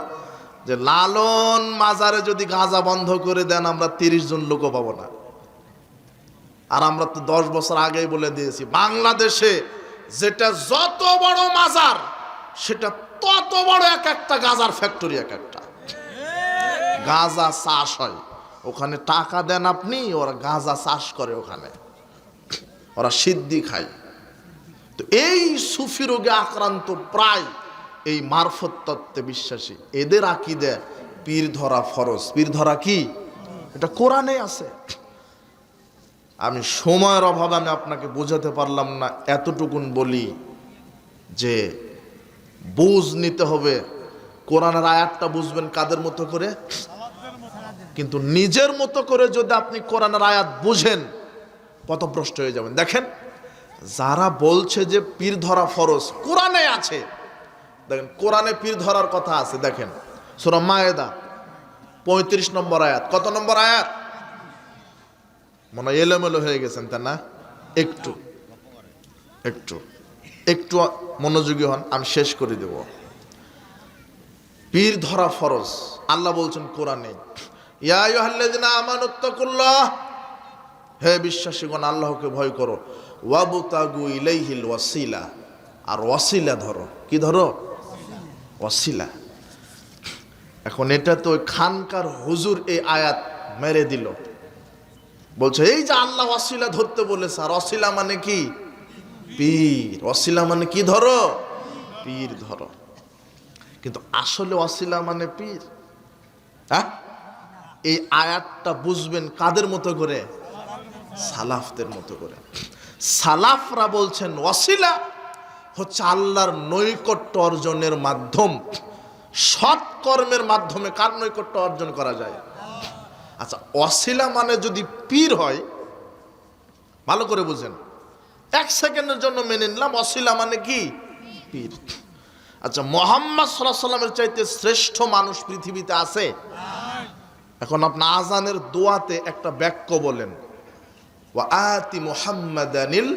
যে লালন মাজারে যদি গাঁজা বন্ধ করে দেন আমরা 30 জন লোকও পাবো না। আর আমরা তো 10 বছর আগেই বলে দিয়েছি, বাংলাদেশে যেটা যত বড় মাজার সেটা তত বড় এক একটা গাঁজার ফ্যাক্টরি। এক একটা গাঁজা চাষ হয় ওখানে, টাকা দেন আপনি, ওরা গাঁজা চাষ করে ওখানে, ওরা সিদ্ধি খায়। তো এই সুফি রোগে আক্রান্ত প্রায় এই মারফত তত্ত্বে বিশ্বাসী, এদের আকীদা পীর ধরা ফরজ। পীর ধরা কি? এটা কোরআনে আছে। আমি সময়ের অভাবে আমি আপনাকে বোঝাতে পারলাম না, এতটুকুন বলি যে বুঝ নিতে হবে। কোরআনের আয়াতটা বুঝবেন কাদের মতো করে? কিন্তু নিজের মতো করে যদি আপনি কোরআনের আয়াত বুঝেন পথভ্রষ্ট হয়ে যাবেন। দেখেন, যারা বলছে যে পীর ধরা ফরজ, কোরআনে আছে, দেখেন কোরআনে পীর ধরার কথা আছে, দেখেন সূরা মায়েদা 35 নম্বর আয়াত। কত নম্বর আয়াত? মনে হয় এলোমেলো হয়ে গেছেন তা না? একটু একটু একটু মনোযোগী হন, আমি শেষ করে দেব। পীর ধরা ফরজ, আল্লাহ বলছেন কোরআনে, ইয়া আইয়ুহাল্লাযিনা আমানুত্তাকুল্লাহ, হে বিশ্বাসীগণ আল্লাহকে ভয় করো, ওয়াবতাগু ইলাইহিল ওয়াসিলা, আর ওয়াসিলা ধরো। কি ধরো? ওয়াসিলা। এখন এটা তো খানকার হুজুর এই আয়াত মেরে দিল, বলছে এই যে আল্লাহ ওয়াসিলা ধরতে বলেছে, আর ওয়াসিলা মানে কি? পীর। ওয়াসিলা মানে কি? ধরো, পীর ধরো। কিন্তু আসলে ওয়াসিলা মানে পীর? হ্যাঁ, এই আয়াতটা বুঝবেন কাদের মতো করে? সালাফদের মতো করে। সালাফরা বলছেন ওয়াসিলা হচ্ছে আল্লাহর নৈকট্য অর্জনের মাধ্যম, সৎ কর্মের মাধ্যমে কার নৈকট্য অর্জন করা যায়। আচ্ছা, ওয়াসিলা মানে যদি পীর হয়, ভালো করে বুঝেন, এক সেকেন্ডের জন্য মেনে নিলাম ওয়াসিলা মানে কি? পীর। আচ্ছা, মুহাম্মদ সাল্লাল্লাহু আলাইহি সাল্লামের চাইতে শ্রেষ্ঠ মানুষ পৃথিবীতে আছে? এখন আপনি আজানের দোয়াতে একটা বাক্য বলেন, ওয়া আতি মুহাম্মাদানিল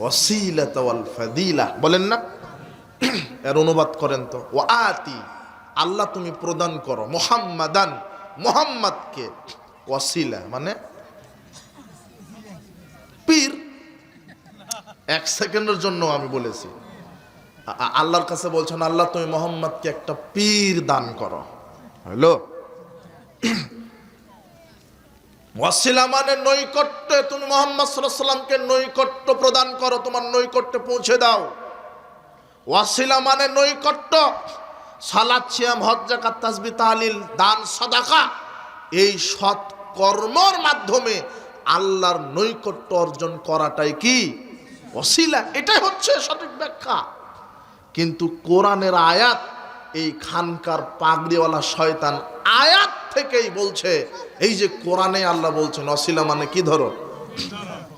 ওয়াসিলাতা ওয়াল ফাদিলা, বলেন না? এর অনুবাদ করেন তো, ওয়া আতি, আল্লাহ তুমি প্রদান করো, মুহাম্মাদান, মুহাম্মদকে, ওয়াসিলা মানে পীর। এক সেকেন্ডের জন্য আমি বলেছি, আল্লাহর কাছে বলছেন আল্লাহ তুমি মুহাম্মদকে একটা পীর দান করো। হলো ওয়াসিলা মানে নৈকট্য, তুমি মুহাম্মদ সাল্লাল্লাহু আলাইহি সাল্লামকে নৈকট্য প্রদান করো, তোমার নৈকট্যে পৌঁছে দাও। ওয়াসিলা মানে নৈকট্য। সালাত, সিয়াম, হজ, যাকাত, তাসবিহ, তাহলিল, দান, সাদাকা, এই সৎ কর্মর মাধ্যমে আল্লাহর নৈকট্য অর্জন করাটাই কি? ওয়াসিলা। এটাই হচ্ছে সঠিক ব্যাখ্যা। কিন্তু কোরআনের আয়াত, এই খানকার পাগড়িওয়ালা শয়তান আয়াত থেকেই বলছে, এই যে কোরআনে আল্লাহ বলছেন ওয়াসিলা মানে কি? ধরো।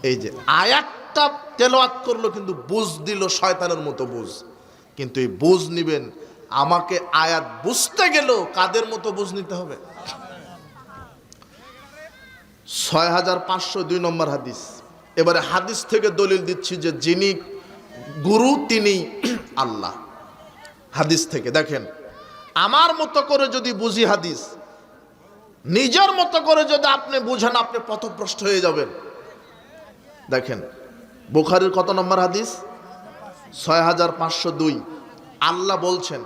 এই যে আয়াতটা তেলাওয়াত করলো, কিন্তু বুঝ দিল শয়তানের মতো বুঝ। কিন্তু এই বুঝ নিবেন, আমাকে আয়াত বুঝতে গেলেও কাদের মতো বুঝ নিতে হবে? 6502 নম্বর হাদিস। এবারে হাদিস থেকে দলিল দিচ্ছি যে যিনি গুরু তিনি আল্লাহ। হাদিস থেকে দেখেন, আমার মতো করে যদি বুঝি হাদিস, নিজের মতো করে যদি আপনি বুঝেন, আপনি পথভ্রষ্ট হয়ে যাবেন। দেখেন বুখারীর কত নম্বর হাদিস? 6502। আল্লাহ বলছেন,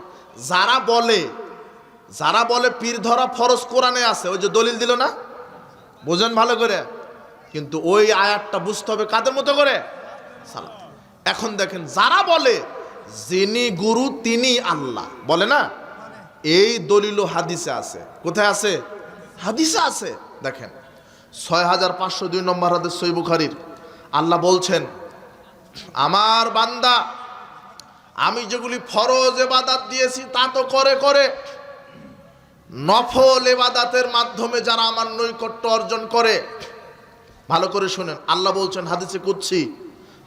যারা বলে পীর ধরা ফরজ কোরআনে আছে, ওই যে দলিল দিল না, বোঝেন ভালো করে। কিন্তু ওই আয়াতটা বুঝতে হবে কাদের মতো করে? সালাত। এখন দেখেন, যারা বলে যিনি গুরু তিনি আল্লাহ, বলে না, এই দলিল হাদিসে আছে। কোথায় আছে? হাদিসে আছে। দেখেন 6502 নম্বর হাদিস সহিহ বুখারীর। আল্লাহ বলছেন, আমার বান্দা আমি যেগুলি ফরজ ইবাদত দিয়েছি তা তো করে, নফল ইবাদতের মাধ্যমে যারা আমার নৈকট্য অর্জন করে, ভালো করে শুনেন, আল্লাহ বলছেন হাদিসে কুদসি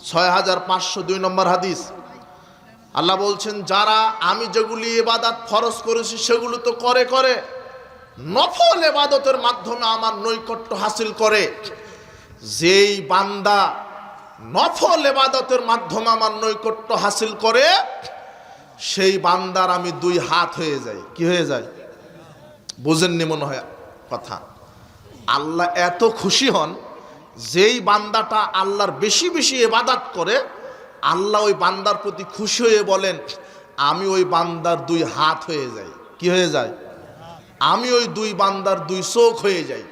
6502 নম্বর হাদিস। আল্লাহ বলছেন, যারা আমি যেগুলি ইবাদত ফরজ করেছি সেগুলো তো করে, নফল ইবাদতের মাধ্যমে আমার নৈকট্য হাসিল করে। যেই বান্দা নফল ইবাদতের মাধ্যমে আমার নৈকট্য হাসিল করে, সেই বান্দার আমি দুই হাত হয়ে যাই। কি হয়ে যায়? বুঝেননি মনে হয় কথা। আল্লাহ এত খুশি হন, যেই বান্দাটা আল্লাহর বেশি বেশি ইবাদত করে, আল্লাহ ওই বান্দার প্রতি খুশি হয়ে বলেন, আমি ওই বান্দার দুই হাত হয়ে যাই। কি হয়ে যায়? আমি ওই দুই বান্দার দুই চোখ হয়ে যাই,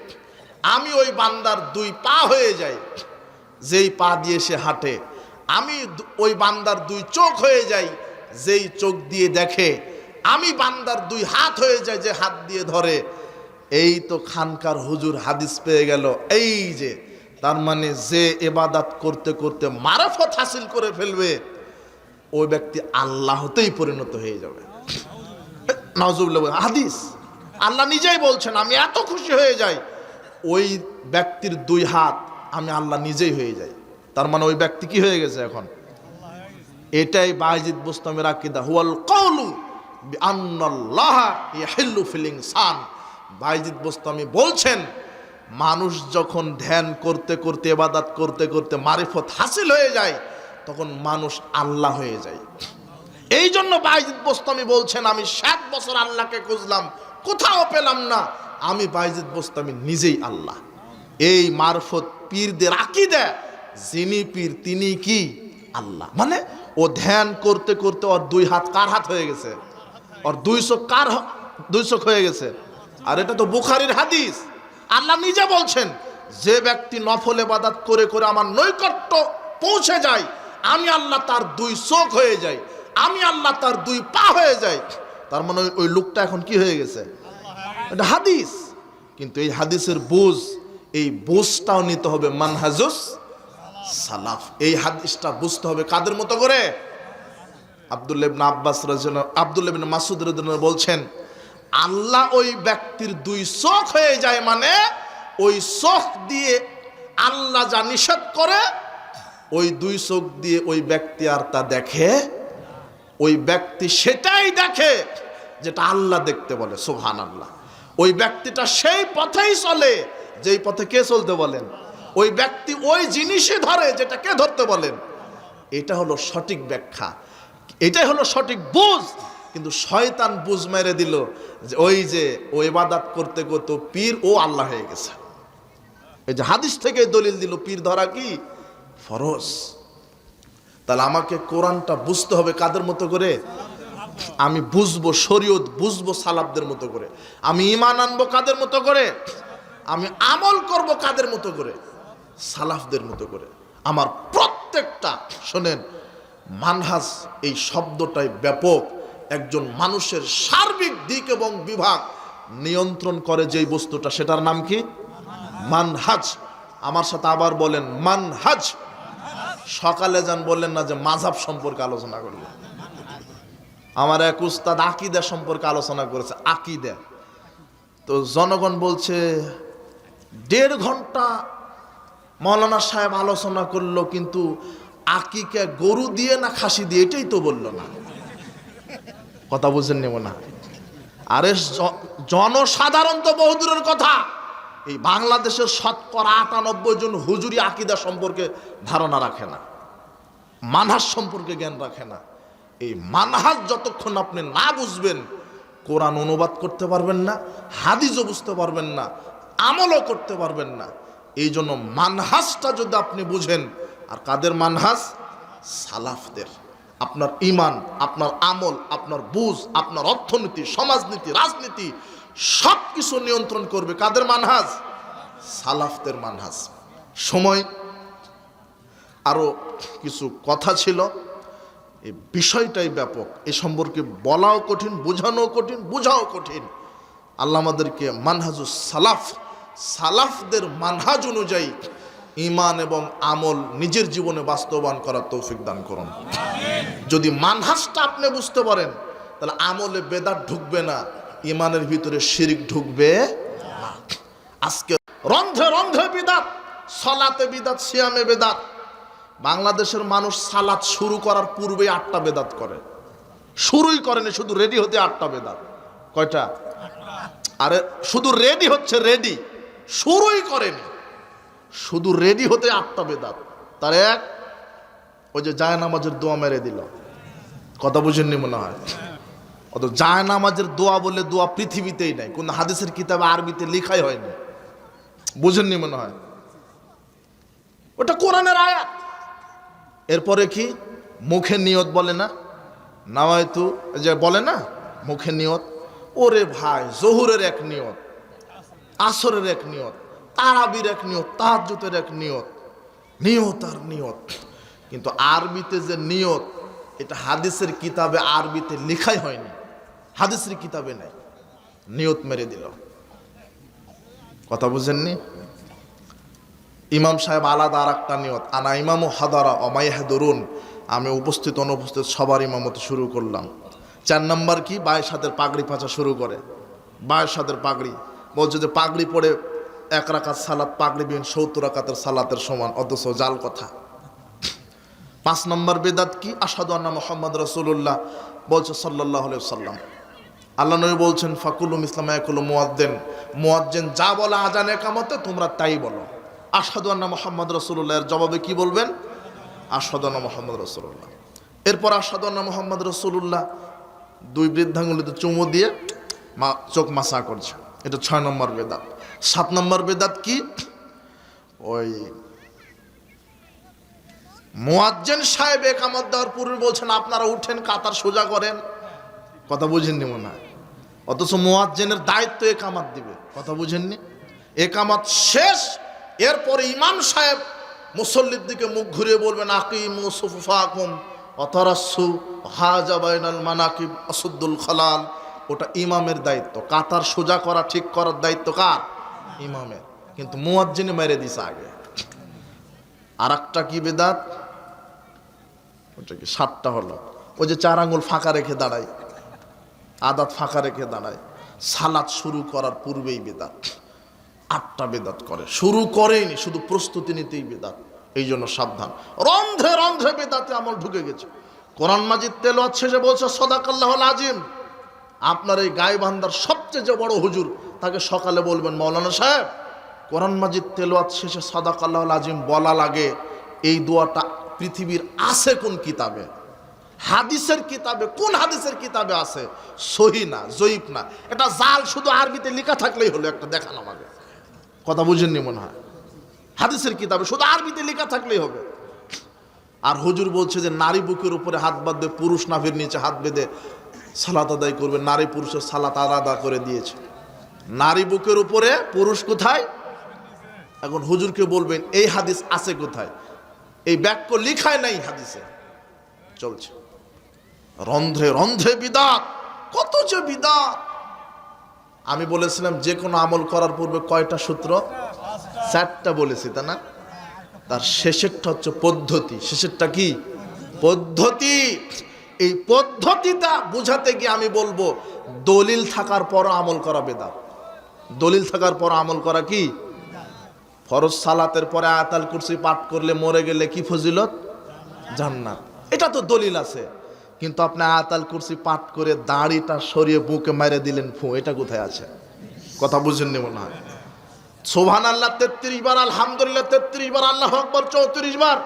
আমি ওই বান্দার দুই পা হয়ে যাই, যেই পা দিয়ে সে হাঁটে। আমি ওই বান্দার দুই চোখ হয়ে যাই, যেই চোখ দিয়ে দেখে। আমি বান্দার দুই হাত হয়ে যাই, যে হাত দিয়ে ধরে। এই তো খানকার হুজুর হাদিস পেয়ে গেল। এই যে তার মানে যে ইবাদত করতে করতে মারফত হাসিল করে ফেলবে, ওই ব্যক্তি আল্লাহতেই পরিণত হয়ে যাবে। নাউজুবিল্লাহ। হাদিস, আল্লাহ নিজেই বলছেন, আমি এত খুশি হয়ে যাই, ওই ব্যক্তির দুই হাত আমি আল্লাহ নিজেই হয়ে যাই। তার মানে ওই ব্যক্তি কি হয়ে গেছে? এখন এটাই বায়জিদ বুস্তামের আকীদা, হুয়াল কাউলু বিআন্নাল্লাহ ইয়াহিল্লু ফিল ইনসান। বায়জিদ বুস্তামি বলছেন, মানুষ যখন ধ্যান করতে করতে, ইবাদত করতে করতে মারিফত হাসিল হয়ে যায়, তখন মানুষ আল্লাহ হয়ে যায়। এই জন্য বায়জিদ বুস্তামি বলছেন, আমি 7 বছর আল্লাহকে খুঁজলাম, কোথাও পেলাম না, আমি বায়জিদ বুস্তামি নিজেই আল্লাহ। এই মারফত পীরদের আকীদা, যিনি পীর তিনি কি আল্লাহ। মানে ও ধ্যান করতে করতে ওর 2 হাত কার হাত হয়ে গেছে, ওর 2 চোখ কার 2 চোখ হয়ে গেছে। আর এটা তো বুখারীর হাদিস। আল্লাহ নিজে বলছেন, যে ব্যক্তি নফল ইবাদত করে করে আমার নৈকট্য পৌঁছে যায়, আমি আল্লাহ তার 2 চোখ হয়ে যাই, আমি আল্লাহ তার 2 পা হয়ে যাই। তার মানে ওই লোকটা এখন কি হয়ে গেছে, এটা হাদিস। কিন্তু এই হাদিসের বুঝ, এই বুঝটাও নিতে হবে মানহাজুস সালাফ। এই হাদিসটা বুঝতে হবে কাদের মতো করে? আব্দুল্লাহ ইবনে আব্বাস রাদিয়াল্লাহু, আব্দুল্লাহ ইবনে মাসউদ রাদিয়াল্লাহু আনহু বলছেন, আল্লাহ ওই ব্যক্তির 2 চোখ হয়ে যায়, মানে ওই চোখ দিয়ে আল্লাহ যা নিষেধ করে, ওই 2 চোখ দিয়ে ওই ব্যক্তি আর তা দেখে, ওই ব্যক্তি সেটাই দেখে যেটা আল্লাহ দেখতে বলে। সুবহানাল্লাহ। ওই ব্যক্তিটা সেই পথেই চলে যেই পথে কে চলতে বলেন, ওই ব্যক্তি ওই জিনিসই ধরে যেটা কে ধরতে বলেন। এটা হলো সঠিক ব্যাখ্যা, এটাই হলো সঠিক বুঝ। কিন্তু শয়তান বুঝ মেরে দিল যে ওই যে ও ইবাদত করতে করতে পীর ও আল্লাহ হয়ে গেছে। এই যে হাদিস থেকে দলিল দিল পীর ধরা কি ফরজ। তাহলে আমাকে কোরআনটা বুঝতে হবে কাদের মতো করে? আমি বুঝবো শরীয়ত, বুঝবো সালাফদের মতো করে। আমি ঈমান আনবো কাদের মতো করে? আমি আমল করব কাদের মতো করে? সালাফদের মতো করে। আমার প্রত্যেকটা, শোনেন, মানহাজ এই শব্দটাই ব্যাপক। একজন মানুষের সার্বিক দিক এবং বিভাগ নিয়ন্ত্রণ করে যেই বস্তুটা, সেটার নাম কি? মানহাজ। আমার সাথে আবার বলেন মানহাজ। সকালে যান বললেন না যে মাযহাব সম্পর্কে আলোচনা করলেন। আমার এক উস্তাদ আকীদা সম্পর্কে আলোচনা করেছে, আকীদা। তো জনগণ বলছে 1.5 ঘন্টা মৌলানা সাহেব আলোচনা করলো, কিন্তু আকিকা গরু দিয়ে না খাসি দিয়ে এটাই তো বললো না। কথা বুঝেন নেব না? আরে জনসাধারণ তো বহুদূরের কথা, এই বাংলাদেশের 98% জন হুজুরি আকীদা সম্পর্কে ধারণা রাখে না, মানহাজ সম্পর্কে জ্ঞান রাখে না। এই মানহাজ যতক্ষণ আপনি না বুঝবেন, কোরআন অনুবাদ করতে পারবেন না, হাদিসও বুঝতে পারবেন না, আমলও করতে পারবেন না। এই জন্য মানহাজটা যদি আপনি বুঝেন, আর কাদের মানহাজ? সালাফদের। আপনার ঈমান, আপনার আমল, আপনার বুঝ, আপনার অর্থনীতি, সমাজনীতি, রাজনীতি সব কিছু নিয়ন্ত্রণ করবে কাদের মানহাজ? সালাফদের মানহাজ। সময় আরো কিছু কথা ছিল, এই বিষয়টাই ব্যাপক, এ সম্পর্কে বলাও কঠিন, বোঝানো কঠিন, বোঝাও কঠিন। আল্লাহ আমাদেরকে মানহাজুস সালাফ, সালাফদের মানহাজ অনুযায়ী ঈমান এবং আমল নিজের জীবনে বাস্তবায়ন করার তৌফিক দান করুন। যদি মানহাজটা আপনি বুঝতে পারেন, তাহলে আমলে বেদাত ঢুকবে না, ঈমানের ভিতরে শিরক ঢুকবে না। আজকে রন্ধে রন্ধে বিদাত, সালাতে বিদাত, সিয়ামে বেদাত। বাংলাদেশের মানুষ সালাত শুরু করার পূর্বে 8টা বেদাত করে, শুরুই করেনি, শুধু রেডি হতে 8টা বেদাত। কয়টা? আরে শুধু রেডি হচ্ছে, রেডি, শুরুই করেনি, শুধু রেডি হতে 8টা বেদাত। তার এক, ওই যে জায় নামাজের দোয়া মেরে দিল। কথা বুঝেননি মনে হয়? অত জায় নামাজের দোয়া বলে দোয়া পৃথিবীতেই নাই, কোন হাদিসের কিতাবে আরবিতে লেখাই হয়নি। বুঝেননি মনে হয়? ওটা কোরআনের আয়াত। এরপরে কি? মুখে নিয়ত বলে না, নাওয়াইতু, যে বলে না মুখে নিয়ত। ওরে ভাই, জোহরের এক নিয়ত, আসরের এক নিয়ত, তারাবির এক নিয়ত, তাহাজ্জুদের এক নিয়ত, নিয়ত আর নিয়ত। কিন্তু আরবিতে যে নিয়ত, এটা হাদিসের কিতাবে আরবিতে লেখাই হয়নি, হাদিসের কিতাবে নাই, নিয়ত মেরে দিল। কথা বুঝেননি? ইমাম সাহেব আলাদা আর একটা নিয়ত, আনা ইমামু হাদারা অমাইহাদুরুন, আমি উপস্থিত অনুপস্থিত সবার ইমামত শুরু করলাম। 4 নম্বর কি? বায়ের সাথে পাগড়ি পাচা শুরু করে, বায়ের সাথে পাগড়ি। বলছে যে পাগড়ি পরে 1 রাকাত সালাত, পাগড়ি বিহীন 70 রাকাতের সালাতের সমান, অথচ জাল কথা। 5 নম্বর বেদাত কি? আশহাদু আন্না মুহাম্মাদ রাসূলুল্লাহ বলছে সাল্লাল্লাহু আলাইহি ওয়াসাল্লাম। আল্লাহ নবী বলছেন ফাকুলু মিসলা মা ইয়াকুলু মুয়াজ্জিন যা বলে আজান ইকামতে তোমরা তাই বলো। আশহাদু আন্না মুহাম্মাদ রাসূলুল্লাহ এর জবাবে কি বলবেন? আশহাদু আন্না মুহাম্মাদ রাসূলুল্লাহ। এরপর আশহাদু আন্না মুহাম্মাদ রাসূলুল্লাহ 2 বৃদ্ধাঙ্গুলিতে চুমু দিয়ে চোখ মাসা করছে, এটা 6 নম্বর বেদাত। 7 নম্বর বেদাত কি? ওই মুয়াজ্জিন সাহেব ইকামত দেওয়ার পূর্বে বলছেন আপনারা উঠেন, কাতার সোজা করেন। কথা বুঝেননি মনে হয়, অথচ মুয়াজ্জিনের দায়িত্ব ইকামত দিবে। কথা বুঝেননি? ইকামত শেষ, এরপরে ইমাম সাহেব মুসল্লির দিকে মুখ ঘুরিয়ে বলবেন আকিমু সুফুফাকুম অতরাসু হাজা বাইনাল মানাকিব আসুদ্দুল খালাল। ওটা ইমামের দায়িত্ব, কাতার সোজা করা ঠিক করার দায়িত্ব কার? ইমামের। কিন্তু মুয়াজ্জিনে মেরে দিছে আগে। আর একটা কি বেদাত? ওটা কি 7টা হলো। ওই যে 4 আঙ্গুল ফাঁকা রেখে দাঁড়ায়, আদাত ফাঁকা রেখে দাঁড়ায়, সালাত শুরু করার পূর্বেই বেদাত। 8টা বেদাত করে, শুরু করেইনি, শুধু প্রস্তুতি নিতেই বেদাত। এই জন্য সাবধান, রন্ধ্রে রন্ধ্রে বেদাতে আমল ঢুকে গেছে। কোরআন মাজিদ তেলাওয়াত শেষে বলছে সাদাকাল্লাহুল আজিম। আপনার এই গাইবান্ধার সবচেয়ে যে বড় হুজুর, তাকে সকালে বলবেন মাওলানা সাহেব কোরআন মাজিদ তেলাওয়াত শেষে সাদাকাল্লাহুল আজিম বলা লাগে, এই দোয়াটা পৃথিবীর আছে কোন কিতাবে? হাদিসের কিতাবে। কোন হাদিসের কিতাবে আছে? সহিহ না, জয়ীফ না, এটা জাল, শুধু আরবিতে লেখা থাকলেই হলো, একটা দেখান আমাকে। কথা বুঝেননি মনে হয়? হাদিসের কিতাবে শুধু আরবিতে লেখা থাকলেই হবে। আর হুজুর বলছে যে নারী বুকের উপরে হাত বাঁধবে, পুরুষ নাভির নিচে হাত বেঁধে সালাত আদায় করবে। নারী পুরুষের সালাত আলাদা করে দিয়েছে। নারী বুকের উপরে, পুরুষ কোথায়? এখন হুজুরকে বলবেন এই হাদিস আছে কোথায়? এই বাক্য লিখায় নাই হাদিসে। চলছে রন্ধ্রে রন্ধ্রে বিদাত, কত যে বিদাত। আমি বলেছিলাম যে কোনো আমল করার পূর্বে কয়টা সূত্র? 4টা বলেছি, তা না? তার শেষেরটা হচ্ছে পদ্ধতি। শেষেরটা কি? পদ্ধতি। এই পদ্ধতিটা বুঝাতে গিয়ে আমি বলবো দলিল থাকার পর আমল করা বেদাত। দলিল থাকার পর আমল করা কি? ফরজ সালাতের পরে আয়াতুল কুরসি পাঠ করলে মরে গেলে কি ফজিলত? জান্নাত। এটা তো দলিল আছে। কিন্তু আপনি আয়াতুল কুরসি পাঠ করে দাড়িটা সরিয়ে বুকে মেরে দিলেন ফু, এটা কোথায় আছে? কথা বুঝেননি মনে হয়? সুবহানাল্লাহ 33 বার, আলহামদুলিল্লাহ 33 বার, আল্লাহু আকবার 34 বার,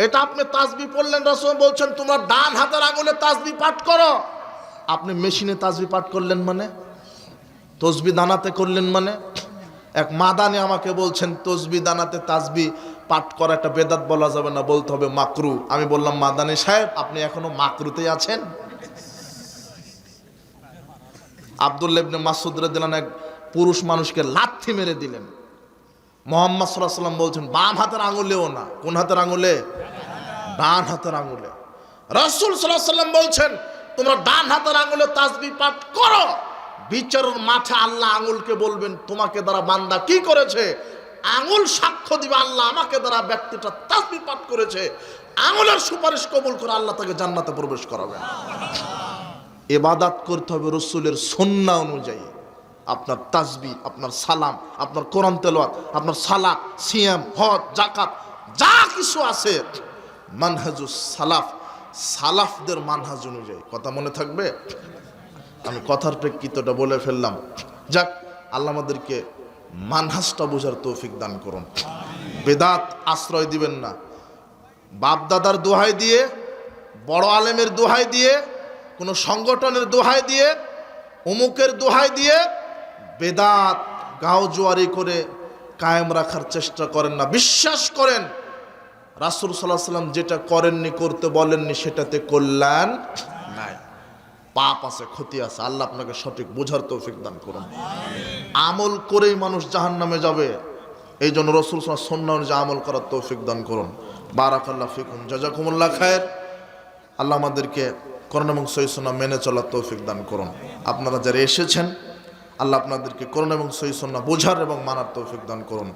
এটা আপনি তাসবিহ পড়লেন। রাসূল বলছেন তোমরা ডান হাতের আঙুলে তাসবিহ পাঠ করো। আপনি মেশিনে তাসবিহ পাঠ করলেন মানে? তসবিহ দানাতে করলেন মানে? এক মাদানি আমাকে বলছেন তসবিহ দানাতে তাসবিহ পাঠ করা একটা বেদাত বলা যাবে না, বলতে হবে মাকরু। আমি বললাম মাদানি সাহেব আপনি এখনো মাকরুতেই আছেন। আব্দুল্লাহ ইবনে মাসউদ রাদিয়াল্লাহু আনহু এক পুরুষ মানুষকে লাথি মেরে দিলেন। মুহাম্মদ সাল্লাল্লাহু আলাইহি ওয়াসাল্লাম বলছেন বাম হাতের আঙুলেও না। কোন হাতের আঙুলে? ডান হাতের আঙুলে। রাসূল সাল্লাল্লাহু আলাইহি ওয়াসাল্লাম বলছেন তোমরা ডান হাতের আঙুলে তাসবিহ পাঠ করো। বিচারের মাঠে আল্লাহ আঙুলকে বলবেন তোমাকে দ্বারা বান্দা কি করেছে? আঙুল সাক্ষ্য দিবে আল্লাহ আমাকে দ্বারা ব্যক্তিটা তাসবিহ পাঠ করেছে। আঙুলের সুপারিশ কবুল করে আল্লাহ তাকে জান্নাতে প্রবেশ করাবেন। ইবাদত করতে হবে রাসূলের সুন্নাহ অনুযায়ী। আপনার তাসবিহ, আপনার সালাম, আপনার কোরআন তেলাওয়াত, আপনার সালাত, সিয়াম, হজ, যাকাত যা কিছু আছে মানহাজুস সালাফ, সালাফদের মানহাজ অনুযায়ী। কথা মনে থাকবে? আমি কথার প্রেক্ষিতটা বলে ফেললাম। যাক, আল্লাহ আমাদেরকে মানহাজটা বোঝার তৌফিক দান করুন। বেদাত আশ্রয় দিবেন না। বাপ দাদার দোহাই দিয়ে, বড় আলেমের দোহাই দিয়ে, কোনো সংগঠনের দোহাই দিয়ে, অমুকের দোহাই দিয়ে বেদাত গাও জোয়ারি করে কায়েম রাখার চেষ্টা করেন না। বিশ্বাস করেন রাসূল সাল্লাল্লাহু আলাইহি ওয়াসাল্লাম যেটা করেননি, করতে বলেননি, সেটাতে কল্যাণ নাই, পাপ আছে, ক্ষতি আছে। আল্লাহ আপনাকে সঠিক বোঝার তৌফিক দান করুন। আমল করেই মানুষ জাহান্নামে যাবে, এই জন্য রাসূল সাল্লাল্লাহু আলাইহি ওয়াসাল্লাম সুন্নাহ অনুযায়ী আমল করার তৌফিক দান করুন। বারাকাল্লাহু ফিকুম, জাযাকুমুল্লাহ খায়ের। আল্লাহ আমাদেরকে কোরআন এবং সহিহ সুন্নাহ মেনে চলার তৌফিক দান করুন। আপনারা যারা এসেছেন আল্লাহ আপনাদেরকে কোরআন এবং সহিহ সুন্নাহ বোঝার এবং মানার তৌফিক দান করুন।